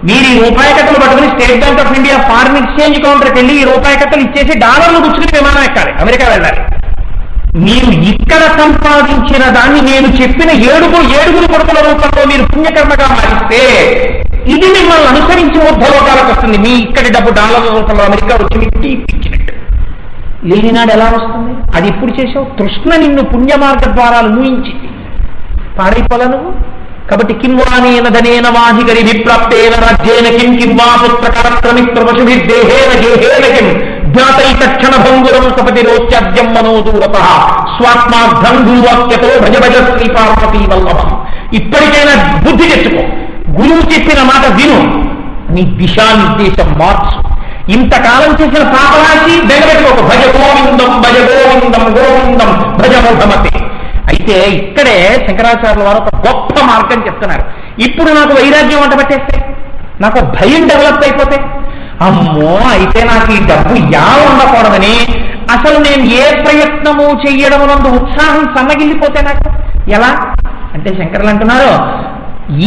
మీరు ఈ రూపాయి కట్టలు పట్టుకుని State Bank of India foreign exchange కౌంటర్కి వెళ్ళి ఈ రూపాయి కట్టలు ఇచ్చేసి డాలర్లు గుచ్చుకుని విమానం ఎక్కాలి, అమెరికా వెళ్ళాలి. మీరు ఇక్కడ సంపాదించిన దాన్ని నేను చెప్పిన ఏడుగురు కొడుకుల రూపంలో మీరు పుణ్యకర్మగా మారిస్తే ఇది మిమ్మల్ని అనుసరించి ఊర్ధ్వలోకాలకు వస్తుంది. మీ ఇక్కడి డబ్బు డాలర్ల రూపంలో అమెరికా వచ్చి మీకు టీ ఇచ్చినట్టు. లేనినాడు ఎలా వస్తుంది? అది ఇప్పుడు చేసావు. తృష్ణ నిన్ను పుణ్యమార్గ ద్వారాలు మూయించింది, పాడైపోలా నువ్వు. కాబట్టి కింవానేన ధనేన వాధికరి విప్రాప్తేన రాజ్యేన కింవా పుత్ర కలత్రమిత్ర పశుభిర్దేహేన గేహేన కిం జ్ఞాతైతక్షణ భంగురం సపతి రోత్యాద్యం మనోదూరత స్వాత్మార్థం గురువాక్యతో భజ భజ శ్రీ పార్వతీ వల్లభం. ఇప్పటికైనా బుద్ధి తెచ్చుకో, గురువు చెప్పిన మాట విను, నీ దిశానిర్దేశం మార్చు. ఇంతకాలం చేసిన పాపరాశి బెగబెట్టుకోకు. భజ గోవిందం భజ గోవిందం గోవిందం భజ మోహమతి. అయితే ఇక్కడే శంకరాచార్యుల వారు ఒక గొప్ప మార్గం చెప్తున్నారు. ఇప్పుడు నాకు వైరాగ్యం వంట పట్టేస్తే, నాకు భయం డెవలప్ అయిపోతే, అమ్మో అయితే నాకు ఈ డబ్బు ఉండకూడదని అసలు నేను ఏ ప్రయత్నము చెయ్యడం నందు ఉత్సాహం సన్నగిల్లిపోతే నాకు ఎలా అంటే శంకరులు అంటున్నారు,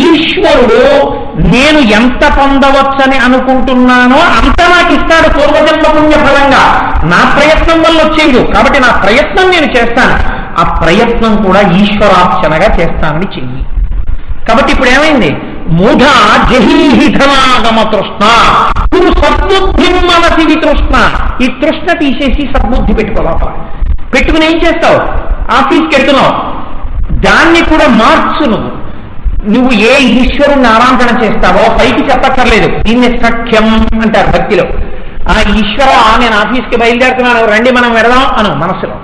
ఈశ్వరుడు నేను ఎంత పొందవచ్చని అనుకుంటున్నానో అంత నాకు ఇస్తాడు పూర్వజన్మ పుణ్య ఫలంగా. నా ప్రయత్నం వల్ల వచ్చేది కాబట్టి నా ప్రయత్నం నేను చేస్తాను. ఆ ప్రయత్నం కూడా ఈశ్వరార్చనగా చేస్తానని చెయ్యి. కాబట్టి ఇప్పుడు ఏమైంది? మూఢ జహీహిధనాగమ తృష్ణ నువ్వు సద్బుద్ధి మనసి తృష్ణ. ఈ తృష్ణ తీసేసి సద్బుద్ధి పెట్టుకోవాలి. పెట్టుకుని ఏం చేస్తావు? ఆఫీస్కి వెళ్తున్నావు, దాన్ని కూడా మార్చు. నువ్వు ఏ ఈశ్వరుణ్ణి ఆరాధన చేస్తావో పైకి చెప్పక్కర్లేదు. దీన్ని సఖ్యం అంటారు భక్తిలో. ఆ ఈశ్వర నేను ఆఫీస్కి బయలుదేరుతున్నాను, రండి మనం వెడదాం అను మనసులో.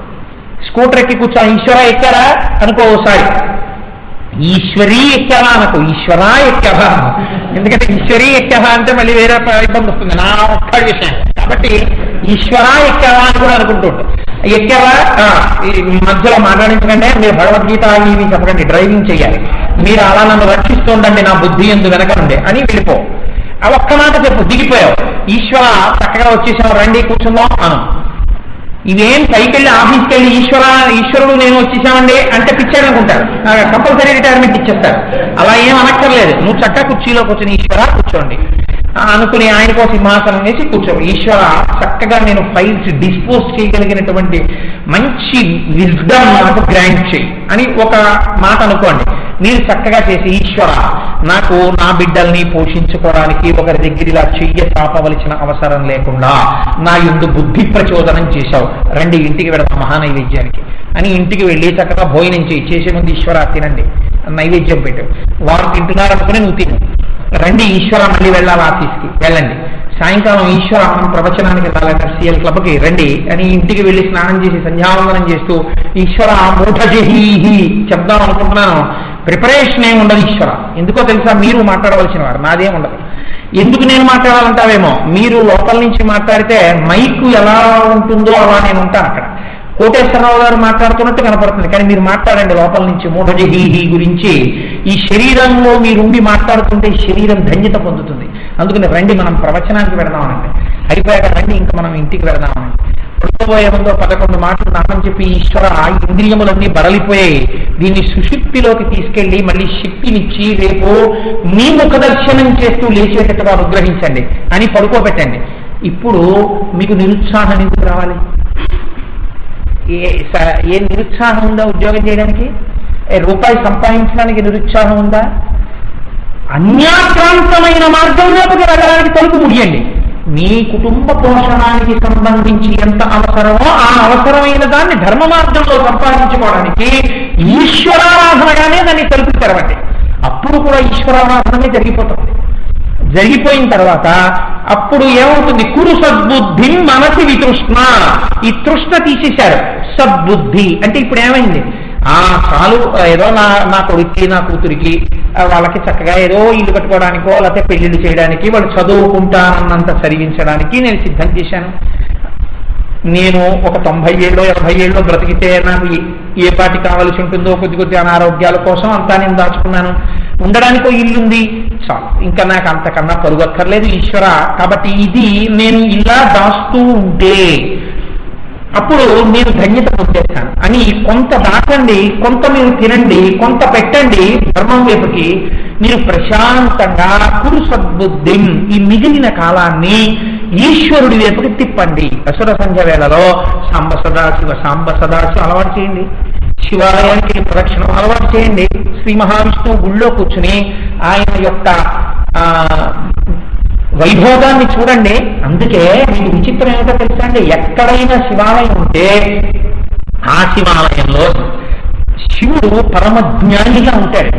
స్కూటర్ ఎక్కి కూర్చో, ఈశ్వర ఎక్కారా అనుకో ఒకసారి, ఈశ్వరీ ఎక్కావా అనుకో, ఈశ్వరా ఎక్కావా. ఎందుకంటే ఈశ్వరీ ఎక్కావా అంటే మళ్ళీ వేరే ఇబ్బంది వస్తుంది నా ఒక్క విషయం. కాబట్టి ఈశ్వరా ఎక్కావా అని కూడా అనుకుంటుంటాం. ఎక్కావా మధ్యలో మాట్లాడించకండి, మీరు భగవద్గీత ఇవి చెప్పకండి, డ్రైవింగ్ చేయాలి, మీరు అలా నన్ను రక్షిస్తుండండి నా బుద్ధి ఎందు వెనకండి అని వెళ్ళిపో. ఆ ఒక్క మాట చెప్పు, దిగిపోయావు, ఈశ్వర చక్కగా వచ్చేసావు, రండి కూర్చుందాం అను. ఇవేం పైకి వెళ్ళి ఆఫీస్కి వెళ్ళి ఈశ్వరుడు నేను వచ్చేసామండి అంటే పిచ్చాడు అనుకుంటారు, కంపల్సరీ రిటైర్మెంట్ ఇచ్చేస్తారు. అలా ఏం అనక్కర్లేదు, నువ్వు చక్కగా కుర్చీలో కూర్చొని ఈశ్వర కూర్చోండి అనుకుని ఆయనకో సింహాసనం వేసి కూర్చో. ఈశ్వర చక్కగా నేను ఫైల్స్ డిస్పోజ్ చేయగలిగినటువంటి మంచి విజ్డమ్ నాకు గ్రాంట్ చేయి అని ఒక మాట అనుకోండి. మీరు చక్కగా చేసి, ఈశ్వర నాకు నా బిడ్డల్ని పోషించుకోవడానికి ఒకరి దగ్గర ఇలా చెయ్య చాపవలసిన అవసరం లేకుండా నా యందు బుద్ధి ప్రచోదనం చేశావు, రండి ఇంటికి వెళదాం మహానైవేద్యానికి అని ఇంటికి వెళ్ళి చక్కగా భోజనం చేసే ముందు ఈశ్వర తినండి, నైవేద్యం పెట్టు, వారు తింటున్నారనుకుని నువ్వు తిను, రండి ఈశ్వర మళ్ళీ వెళ్ళాలి ఆఫీస్కి, వెళ్ళండి, సాయంకాలం ఈశ్వర మనం ప్రవచనానికి వెళ్ళాలి సిఎల్ క్లబ్కి రండి అని ఇంటికి వెళ్ళి స్నానం చేసి సంధ్యావందనం చేస్తూ ఈశ్వర మూఢజహీహి చెప్దాం అనుకుంటున్నాను. ప్రిపరేషన్ ఏమి ఉండదు ఈశ్వర. ఎందుకో తెలుసా, మీరు మాట్లాడవలసిన వారు, నాదేం ఉండదు. ఎందుకు నేను మాట్లాడాలంటావేమో, మీరు లోపల నుంచి మాట్లాడితే మైకు ఎలా ఉంటుందో అలా నేను ఉంటాను అక్కడ. కోటేశ్వరరావు గారు మాట్లాడుతున్నట్టు కనపడుతుంది, కానీ మీరు మాట్లాడండి లోపల నుంచి మూఢజహీహి గురించి. ఈ శరీరంలో మీరుండి మాట్లాడుతుంటే ఈ శరీరం ధన్యత పొందుతుంది. అందుకని రండి మనం ప్రవచనానికి వెళదామనండి, అయిపోయాక రండి ఇంకా మనం ఇంటికి వెళదామనండి. పడుకోబోయే ముందు 11 మాటలు నామని చెప్పి, ఈశ్వర ఇంద్రియములన్నీ బరలిపోయాయి, దీన్ని సుషుప్తిలోకి తీసుకెళ్లి మళ్ళీ శక్తినిచ్చి రేపు మీ ముఖ దర్శనం చేస్తూ లేచేటట్టుగా అనుగ్రహించండి అని పడుకోబెట్టండి. ఇప్పుడు మీకు నిరుత్సాహం ఎందుకు రావాలి? ఏ నిరుత్సాహం ఉందా ఉద్యోగం చేయడానికి? రూపాయి సంపాదించడానికి నిరుత్సాహం ఉందా? అన్యాక్రాంతమైన మార్గంలోకి వెళ్ళడానికి తలుపు ముగియండి. మీ కుటుంబ పోషణానికి సంబంధించి ఎంత అవసరమో ఆ అవసరమైన దాన్ని ధర్మ మార్గంలో సంపాదించుకోవడానికి ఈశ్వరారాధనగానే దాన్ని తలుపు తెరవండి. అప్పుడు కూడా ఈశ్వరారాధనమే జరిగిపోతుంది. జరిగిపోయిన తర్వాత అప్పుడు ఏమవుతుంది? కురు సద్బుద్ధి మనసి వితృష్ణ. ఈ తృష్ణ తీసేశారు, సద్బుద్ధి అంటే ఇప్పుడు ఏమైంది? చాలు ఏదో నా కొడుక్కి నా కూతురికి వాళ్ళకి చక్కగా ఏదో ఇల్లు కట్టుకోవడానికో లేకపోతే పెళ్లిళ్ళు చేయడానికి వాళ్ళు చదువుకుంటానన్నంత చదివించడానికి నేను సిద్ధం చేశాను. నేను ఒక 90 ఏళ్ళో 80 ఏళ్ళో బ్రతికితే నాకు ఏ పాటి కావలసి ఉంటుందో కొద్ది అనారోగ్యాల కోసం అంతా నేను దాచుకున్నాను. ఉండడానికో ఇల్లుంది, చాలు, ఇంకా నాకు అంతకన్నా పరుగక్కర్లేదు ఈశ్వర. కాబట్టి ఇది నేను ఇలా దాస్తూ ఉంటే అప్పుడు నేను ధన్యత పొందేస్తాను అని కొంత దాటండి, కొంత మీరు తినండి, కొంత పెట్టండి ధర్మం వైపుకి. మీరు ప్రశాంతంగా కురు సద్బుద్ధి ఈ మిగిలిన కాలాన్ని ఈశ్వరుడి వైపుకి తిప్పండి. అసుర సంధ్య వేళలో సాంబ సదాశివ అలవాటు చేయండి, శివాలయానికి ప్రదక్షిణం అలవాటు చేయండి, శ్రీ మహావిష్ణువు గుళ్ళో కూర్చుని ఆయన యొక్క వైభోగాన్ని చూడండి. అందుకే మీకు విచిత్రం ఏమిటో తెలుసా అండి, ఎక్కడైనా శివాలయం ఉంటే ఆ శివాలయంలో శివుడు పరమజ్ఞానిగా ఉంటాడు.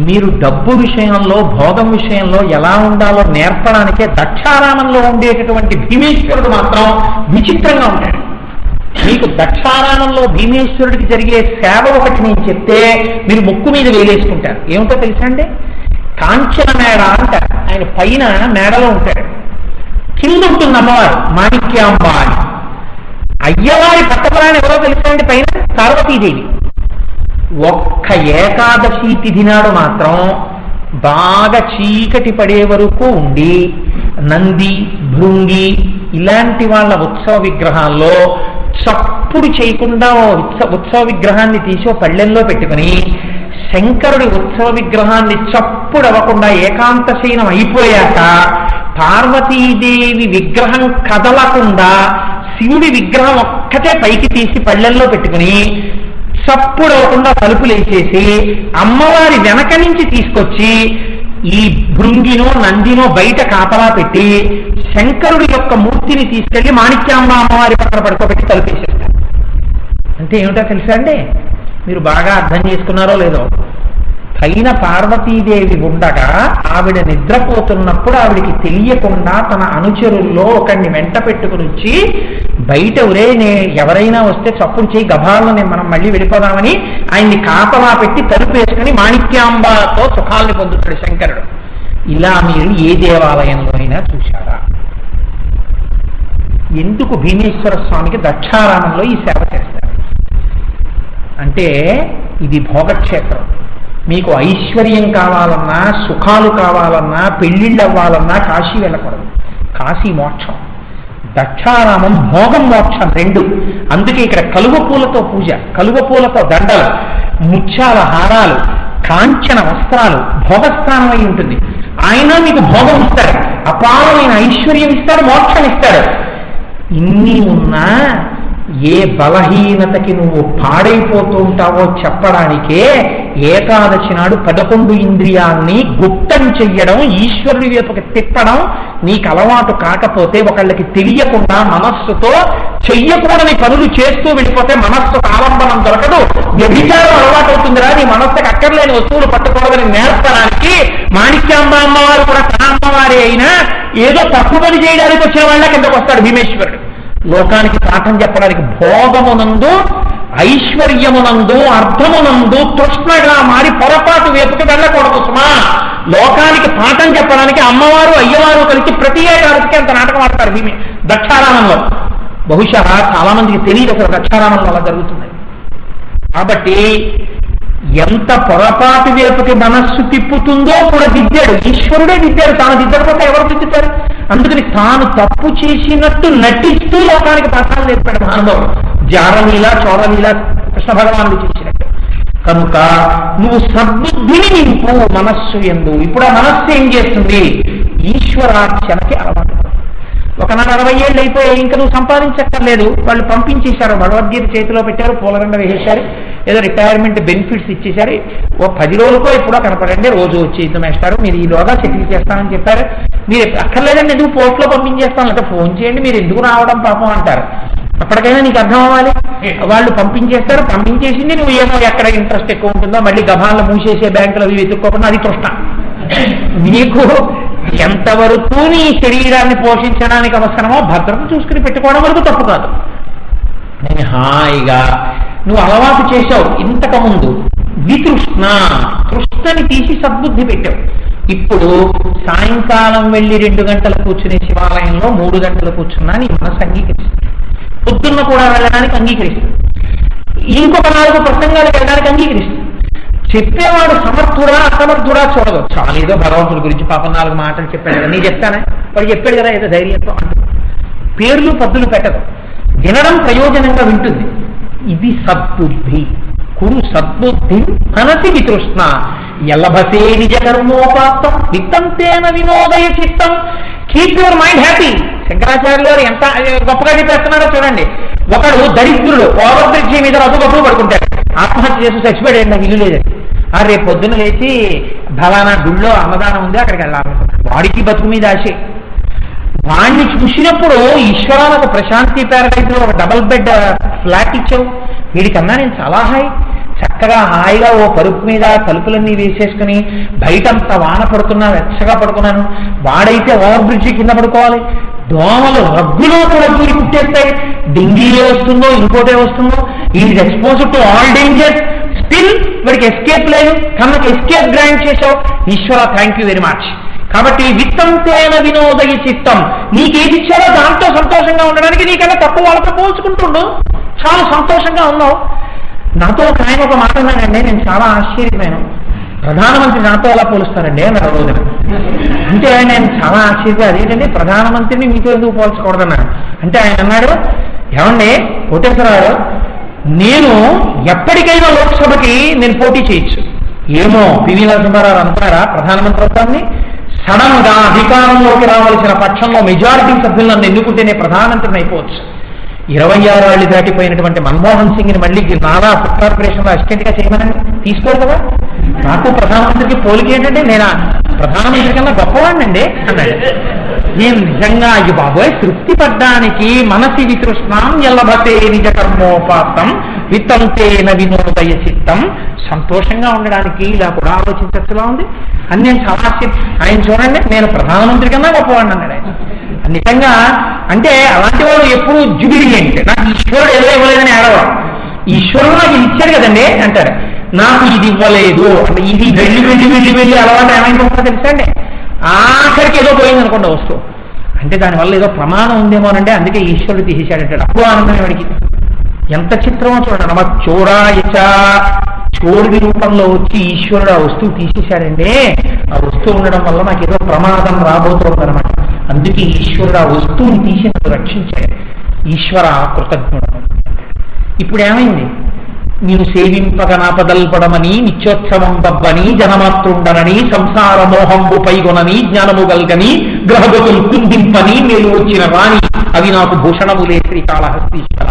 మీరు డబ్బు విషయంలో భోగం విషయంలో ఎలా ఉండాలో నేర్పడానికే దక్షారామంలో ఉండేటటువంటి భీమేశ్వరుడు మాత్రం విచిత్రంగా ఉంటాడు. మీకు దక్షారామంలో భీమేశ్వరుడికి జరిగే సేవ ఒకటి నేను చెప్తే మీరు ముక్కు మీద వేలేసుకుంటారు. ఏమిటో తెలుసా అండి, కాంచన మేడ అంటారు. ఆయన పైన మేడలో ఉంటాడు, కింద ఉంటుంది అమ్మవారు మాణిక్యాంబ అని. అయ్యవారి పట్టపురాన్ని ఎవరో తెలుసండి, పైన పార్వతీదేవి. ఒక్క ఏకాదశి తిథి నాడు మాత్రం బాగా చీకటి పడే వరకు ఉండి నంది భృంగి ఇలాంటి వాళ్ళ ఉత్సవ విగ్రహాల్లో చప్పుడు చేయకుండా ఉత్సవ విగ్రహాన్ని తీసి పళ్ళెల్లో పెట్టుకుని శంకరుడి ఉత్సవ విగ్రహాన్ని చప్పుడు అవ్వకుండా ఏకాంతశయనం అయిపోయాక పార్వతీదేవి విగ్రహం కదలకుండా శివుడి విగ్రహం ఒక్కటే పైకి తీసి పళ్ళెల్లో పెట్టుకుని చప్పుడు అవ్వకుండా తలుపులు వేసేసి అమ్మవారి వెనక నుంచి తీసుకొచ్చి ఈ భృంగినో నందినో బయట కాపలా పెట్టి శంకరుడి యొక్క మూర్తిని తీసుకెళ్లి మాణిక్యాంబ అమ్మవారి పక్కన పడుకోబెట్టి తలుపేసేస్తారు. అంటే ఏమిటో తెలుసా అండి, మీరు బాగా అర్థం చేసుకున్నారో లేదో, పైన పార్వతీదేవి ఉండగా ఆవిడ నిద్రపోతున్నప్పుడు ఆవిడికి తెలియకుండా తన అనుచరుల్లో ఒకరిని వెంట పెట్టుకుని వచ్చి బయట ఎవరైనా వస్తే చప్పుడు చేయి గభాలను మనం మళ్ళీ వెళ్ళిపోదామని ఆయన్ని కాపలా పెట్టి తలుపు వేసుకుని మాణిక్యాంబతో సుఖాల్ని పొందుతాడు శంకరుడు. ఇలా మీరు ఏ దేవాలయంలో అయినా చూశారా? ఎందుకు భీమేశ్వర స్వామికి దక్షారామంలో ఈ సేవ చేస్తారు అంటే ఇది భోగక్షేత్రం. మీకు ఐశ్వర్యం కావాలన్నా, సుఖాలు కావాలన్నా, పెళ్లిళ్ళు అవ్వాలన్నా కాశీ వెళ్ళకూడదు. కాశీ మోక్షం, దక్షారామం భోగం మోక్షం రెండు. అందుకే ఇక్కడ కలువ పూలతో పూజ, కలువ పూలతో దండలు, ముత్యాల హారాలు, కాంచన వస్త్రాలు, భోగస్థానం అయి ఉంటుంది. ఆయన మీకు భోగం ఇస్తాడు, అపారమైన ఐశ్వర్యం ఇస్తాడు, మోక్షం ఇస్తాడు. ఇన్ని ఉన్నా ఏ బలహీనతకి నువ్వు పాడైపోతూ ఉంటావో చెప్పడానికే ఏకాదశి నాడు 11 ఇంద్రియాల్ని గుప్తం చెయ్యడం, ఈశ్వరుడి వైపుకి తిప్పడం నీకు అలవాటు కాకపోతే, ఒకళ్ళకి తెలియకుండా మనస్సుతో చెయ్యకూడని పనులు చేస్తూ వెళ్ళిపోతే మనస్సుకు ఆలంబనం దొరకదు. వ్యభిచారం అలవాటు అవుతుందిరా, నీ మనస్సుకి అక్కర్లేని వస్తువులు పట్టుకోవడానికి నేర్పడానికి మాణిక్యాంబ అమ్మవారు కూడా తన అమ్మవారి అయినా ఏదో తప్పు పని చేయడానికి వచ్చిన వాళ్ళ కిందకు వస్తాడు భీమేశ్వరుడు. లోకానికి పాఠం చెప్పడానికి భోగమునందు, ఐశ్వర్యమునందు, అర్థమునందు తృష్ణగా మారి పొరపాటు వైపుకి వెళ్ళకూడదు సుమా. లోకానికి పాఠం చెప్పడానికి అమ్మవారు అయ్యవారు కలిసి ప్రతి ఏడాదికి అంత నాటకం ఆడతారు దక్షారామంలో. బహుశా చాలా మందికి తెలియదు అసలు దక్షారామంలో అలా జరుగుతుంది. కాబట్టి ఎంత పొరపాటు వైపుకి మనస్సు తిప్పుతుందో కూడా దిద్దాడు, ఈశ్వరుడే దిద్దాడు. తాను దిద్దకపోతే ఎవరు దిద్దుతారు? అందుకని తాను తప్పు చేసినట్టు నటిస్తూ లోకానికి పాఠాలు నేర్పాడు మహానుభావుడు. జారలీల చోరలీల కృష్ణ భగవానుడు చేసినట్టు. కనుక నువ్వు సద్బుద్ధిని నింపు మనస్సు ఎందు. ఇప్పుడు ఆ మనస్సు ఏం చేస్తుంది? ఈశ్వరార్చనకి అలవాటు. ఒకనాడు 60 ఏళ్ళు అయిపోయాయి, ఇంకా నువ్వు సంపాదించక్కర్లేదు. వాళ్ళు పంపించేశారు, భగవద్గీత చేతిలో పెట్టారు, పూలదండ వేసేశారు, ఏదో రిటైర్మెంట్ బెనిఫిట్స్ ఇచ్చేశారు. ఓ 10 రోజులకో ఎప్పుడో కనపడండి, రోజు వచ్చి ఇద్దం వేస్తారు, మీరు ఈలోగా సెటిల్ చేస్తానని చెప్పారు. మీరు అక్కర్లేదండి, ఎందుకు పోస్ట్లో పంపించేస్తాను, లేదా ఫోన్ చేయండి, మీరు ఎందుకు రావడం పాపం అంటారు. అప్పటికైనా నీకు అర్థం అవ్వాలి. వాళ్ళు పంపించేస్తారు, పంపించేసింది నువ్వు ఏమో ఎక్కడ ఇంట్రెస్ట్ ఎక్కువ ఉంటుందో మళ్ళీ గభాలను మూసేసే బ్యాంకులు అవి వెతుక్కోకుండా అది తృష్ణ. నీకు ఎంతవరకు నీ శరీరాన్ని పోషించడానికి అవసరమో భద్రత చూసుకుని పెట్టుకోవడం వరకు తప్పు కాదు. నేను హాయిగా నువ్వు అలవాటు చేశావు ఇంతకుముందు వితృష్ణ, తృష్ణని తీసి సద్బుద్ధి పెట్టావు. ఇప్పుడు సాయంకాలం వెళ్ళి 2 గంటలు కూర్చునే శివాలయంలో 3 గంటలు కూర్చున్నా నీ మనసు అంగీకరిస్తుంది. పొద్దున్న కూడా వెళ్ళడానికి అంగీకరిస్తుంది. ఇంకొక 4 ప్రసంగాలకు వెళ్ళడానికి అంగీకరిస్తుంది. చెప్పేవాడు సమర్థుడా అసమర్థుడా చూడదు. చాలా ఏదో భగవంతుడి గురించి పాపం 4 మాటలు చెప్పాడు కదా, నీ చెప్తానే వాడు చెప్పాడు కదా ఏదో ధైర్యంతో అంటుంది. పేర్లు పద్దులు పెట్టదు, వినడం ప్రయోజనంగా వింటుంది. ఇది సద్బుద్ధి. కురు సద్బుద్ధి అనతి వితృష్ణ ఎల్లభసే నిజ కర్మోపాత్తం విత్తంతేన వినోదయ చిత్తం. Keep your mind happy. శంకరాచార్యులు గారు ఎంత గొప్పగా చెప్పేస్తున్నారో చూడండి. ఒకడు దరిద్రుడు ఓవర్ బ్రిడ్జి మీద రఘు పడుకుంటాడు, ఆత్మహత్య చేసి చచ్చిపోయాడు. నాకు ఇల్లు లేదండి. రేపు పొద్దున్న లేచి ఫలానా గుళ్ళో అన్నదానం ఉంది అక్కడికి వెళ్ళాలనుకున్నాడు. వాడికి బతుకు మీద ఆశే. వాడిని చూసినప్పుడు ఈశ్వరాలకు ప్రశాంతి ప్యారడైజ్లో ఒక డబుల్ బెడ్ ఫ్లాట్ ఇచ్చావు, వీడికన్నా నేను చాలా చక్కగా హాయిగా ఓ పరుపు మీద తలుపులన్నీ వేసేసుకుని బయటంతా వాన పడుతున్నా వెచ్చగా పడుకున్నాను. వాడైతే ఓవర్ బ్రిడ్జి కింద పడుకోవాలి, దోమలు రగ్గులో కూడా దూరి కుట్టేస్తాయి, డెంగీయే వస్తుందో ఇంకోటే వస్తుందో. Is expose to all dangers, still వాడికి ఎస్కేప్ లేదు. కనుక ఎస్కేప్ గ్రాంట్ చేశావు. ఈశ్వర థ్యాంక్ యూ వెరీ మచ్. కాబట్టి విత్తంతేన వినోదయ చిత్తం, నీకేది ఇచ్చారో దాంతో సంతోషంగా ఉండడానికి నీకన్నా తక్కువ వాళ్ళతో పోల్చుకుంటుండు. చాలా సంతోషంగా ఉన్నావు. నాతో ఒక ఆయన ఒక మాట అన్నాడండి, నేను చాలా ఆశ్చర్యపోయాను. ప్రధానమంత్రి నాతో ఎలా పోలుస్తారండి అన్న రోజున. అంటే నేను చాలా ఆశ్చర్యపోయి అదేంటండి ప్రధానమంత్రిని మీతో ఎందుకు పోల్చకూడదన్నాను. అంటే ఆయన అన్నాడు, ఏమండి కోటేశ్వరరావు, నేను ఎప్పటికైనా లోక్సభకి నేను పోటీ చేయొచ్చు. ఏమో పివి నరసింహారావు అనుకున్నారా ప్రధానమంత్రి అవుతాన్ని? సడన్ గా అధికారంలోకి రావాల్సిన పక్షంలో మెజారిటీ సభ్యులు నన్ను ఎన్నుకుంటేనే ప్రధానమంత్రిని అయిపోవచ్చు. 26 ఏళ్ళు దాటిపోయినటువంటి మన్మోహన్ సింగ్ని మళ్ళీ నాలా ఫుడ్ కార్పొరేషన్లో అసిస్టెంట్ గా చేయమని తీసుకోరు కదా. నాకు ప్రధానమంత్రికి పోలిక ఏంటంటే నేను ప్రధానమంత్రి కన్నా గొప్పవాడినండి అన్నాడు. నేను నిజంగా అయ్యి బాబోయ్ తృప్తి పడ్డానికి మనసి వితృష్ణం ఎల్లభతే నిజ కర్మోపాతం విత్తంతేన వినోదయ చిత్తం. సంతోషంగా ఉండడానికి ఇలా కూడా ఆలోచించచ్చులా ఉంది అని నేను చాలా ఆయన చూడండి, నేను ప్రధానమంత్రి కన్నా గొప్పవాడిని అన్నాడు ఆయన. నిజంగా అంటే అలాంటి వాళ్ళు ఎప్పుడు జుబిలియంట్, నాకు ఈశ్వరుడు ఎలా ఇవ్వలేదని ఏడవ, ఈశ్వరుడు నాకు ఇది ఇచ్చాడు కదండి అంటారు, నాకు ఇది ఇవ్వలేదు అంటే ఇది వెళ్ళి వెళ్ళి వెళ్ళి వెళ్ళి అలవాటు ఏమైందో తెలుసా అండి, ఆఖరికి ఏదో పోయింది అనుకోండి వస్తువు, అంటే దానివల్ల ఏదో ప్రమాణం ఉందేమోనంటే అందుకే ఈశ్వరుడు తీసేశాడంటాడు. అప్పుడు ఆనందం వాడికి. ఎంత చిత్రమో చూడండి, నమ చోరాయచ, చోరుడి రూపంలో వచ్చి ఈశ్వరుడు ఆ వస్తువు తీసేశాడంటే ఆ వస్తువు ఉండడం వల్ల నాకు ఏదో ప్రమాదం రాబోతోంది అనమాట. అందుకే ఈశ్వరుడు ఆ వస్తువుని తీసి నన్ను రక్షించాడు. ఈశ్వర కృతజ్ఞుడు. ఇప్పుడు ఏమైంది, నేను సేవింపగ నాపదల్పడమని నిత్యోత్సవం బబ్బని జనమాతృండనని సంసార మోహంబు పైగొనని జ్ఞానము గల్గని గ్రహగతులు కుందింపని మేలు వచ్చిన వాణి అవి నాకు భూషణములే శ్రీకాళహస్తీశ్వర.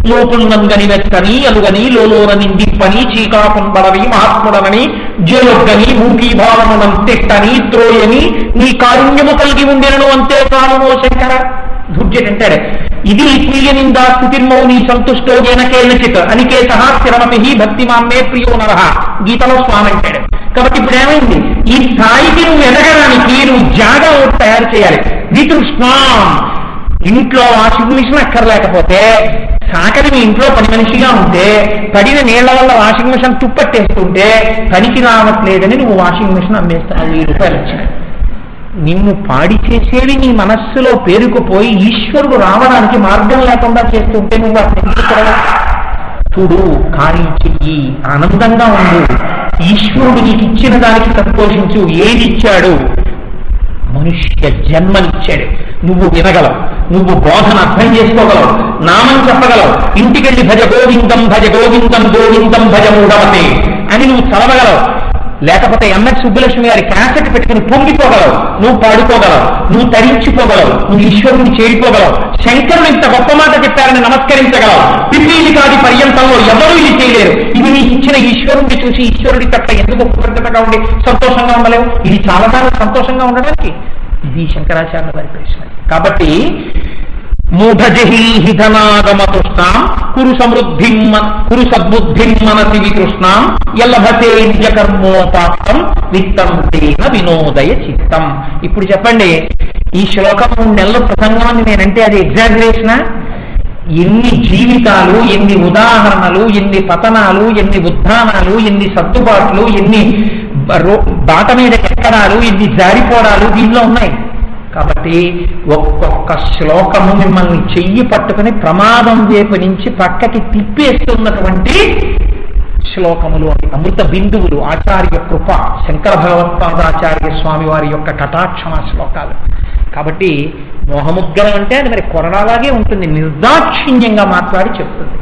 లోపుంగని వెక్కని అలుగని లోలోన నిందింపని చీకాకుంబడని మహాత్ముడనని జయొగ్గని మూకీభావమునం తెట్టని త్రోయని నీ కారుణ్యము కలిగి ఉండెను అంతే కానుమో శంకర. ధుర్జట్ అంటాడు, ఇది ప్రియనిందా స్థితిర్మౌని సంతుష్టో జనకేనచిత్ అనికేత స్థిరమతి భక్తిమాన్నే ప్రియో నర. గీతలో స్వామి అంటాడు. కాబట్టి ఇప్పుడు ఏమైంది, ఈ స్థాయికి నువ్వు ఎదగడానికి నువ్వు జాగా తయారు చేయాలి. వితృష్ణాం, ఇంట్లో వాషింగ్ మిషన్ అక్కర్లేకపోతే సాకరి మీ ఇంట్లో పని మనిషిగా ఉంటే పడిన నీళ్ల వల్ల వాషింగ్ మిషన్ తుప్పట్టేస్తుంటే పనికి రావట్లేదని నువ్వు వాషింగ్ మిషన్ అమ్మేస్తావు 1000 రూపాయలు వచ్చాయి. నిన్ను పాడి చేసేవి నీ మనస్సులో పేరుకుపోయి ఈశ్వరుడు రావడానికి మార్గం లేకుండా చేస్తుంటే నువ్వు వాటిని చూడు, కార్యం చెయ్యి, ఆనందంగా ఉండు, ఈశ్వరుడు నీకు ఇచ్చిన దానికి సంతోషించు. ఏదిచ్చాడు? మనుష్య జన్మనిచ్చాడు. నువ్వు వినగలవు, నువ్వు బోధన అర్థం చేసుకోగలవు, నామం చెప్పగలవు, ఇంటికెళ్ళి భజ గోవిందం భజ గోవిందం గోవిందం భజ మూఢమతే అని నువ్వు చదవగలవు. లేకపోతే ఎంఎస్ సుబ్బలక్ష్మి గారి క్యాసెట్ పెట్టుకుని పొంగిపోగలవు, నువ్వు పాడుకోగలవు, నువ్వు తరించిపోగలవు, నువ్వు ఈశ్వరుని చేరిపోగలవు. శంకరుడు ఇంత గొప్ప మాట చెప్పారని నమస్కరించగలవు. పిపీలికాది పర్యంతంలో ఎవరూ ఇది చేయలేరు. ఇది నీకు ఇచ్చిన ఈశ్వరుడిని చూసి ఈశ్వరుడి తప్ప ఎందుకు కృతజ్ఞతగా ఉండి సంతోషంగా ఉండలేవు? ఇది చాలా సంతోషంగా ఉండడానికి ఇది శంకరాచార్య వారి ప్రశ్న. కాబట్టి మూఢజహీహిధనాగమతృష్ణాం కురు సమృద్ధిం కురు సద్బుద్ధిం మనసి వితృష్ణాం ఎల్లభతే నిజకర్మోపాతం విత్తంతేన వినోదయ చిత్తం. ఇప్పుడు చెప్పండి, ఈ శ్లోకం 3 నెలల ప్రసంగాన్ని నేనంటే అది ఎగ్జాజరేషనా? ఎన్ని జీవితాలు, ఎన్ని ఉదాహరణలు, ఎన్ని పతనాలు, ఎన్ని ఉద్ధానాలు, ఎన్ని సర్దుబాట్లు, ఎన్ని బాట మీద ఎక్కడాలు, ఎన్ని జారిపోవడాలు దీనిలో ఉన్నాయి. కాబట్టి ఒక్కొక్క శ్లోకము మిమ్మల్ని చెయ్యి పట్టుకుని ప్రమాదం వైపు నుంచి పక్కకి తిప్పేస్తున్నటువంటి శ్లోకములు, అమృత బిందువులు, ఆచార్య కృప, శంకర భగవత్పాదాచార్య స్వామి వారి యొక్క కటాక్షమ శ్లోకాలు. కాబట్టి మోహముద్గరం అంటే అది మరి కొరడాలాగే ఉంటుంది, నిర్దాక్షిణ్యంగా మాట్లాడి చెప్తుంది.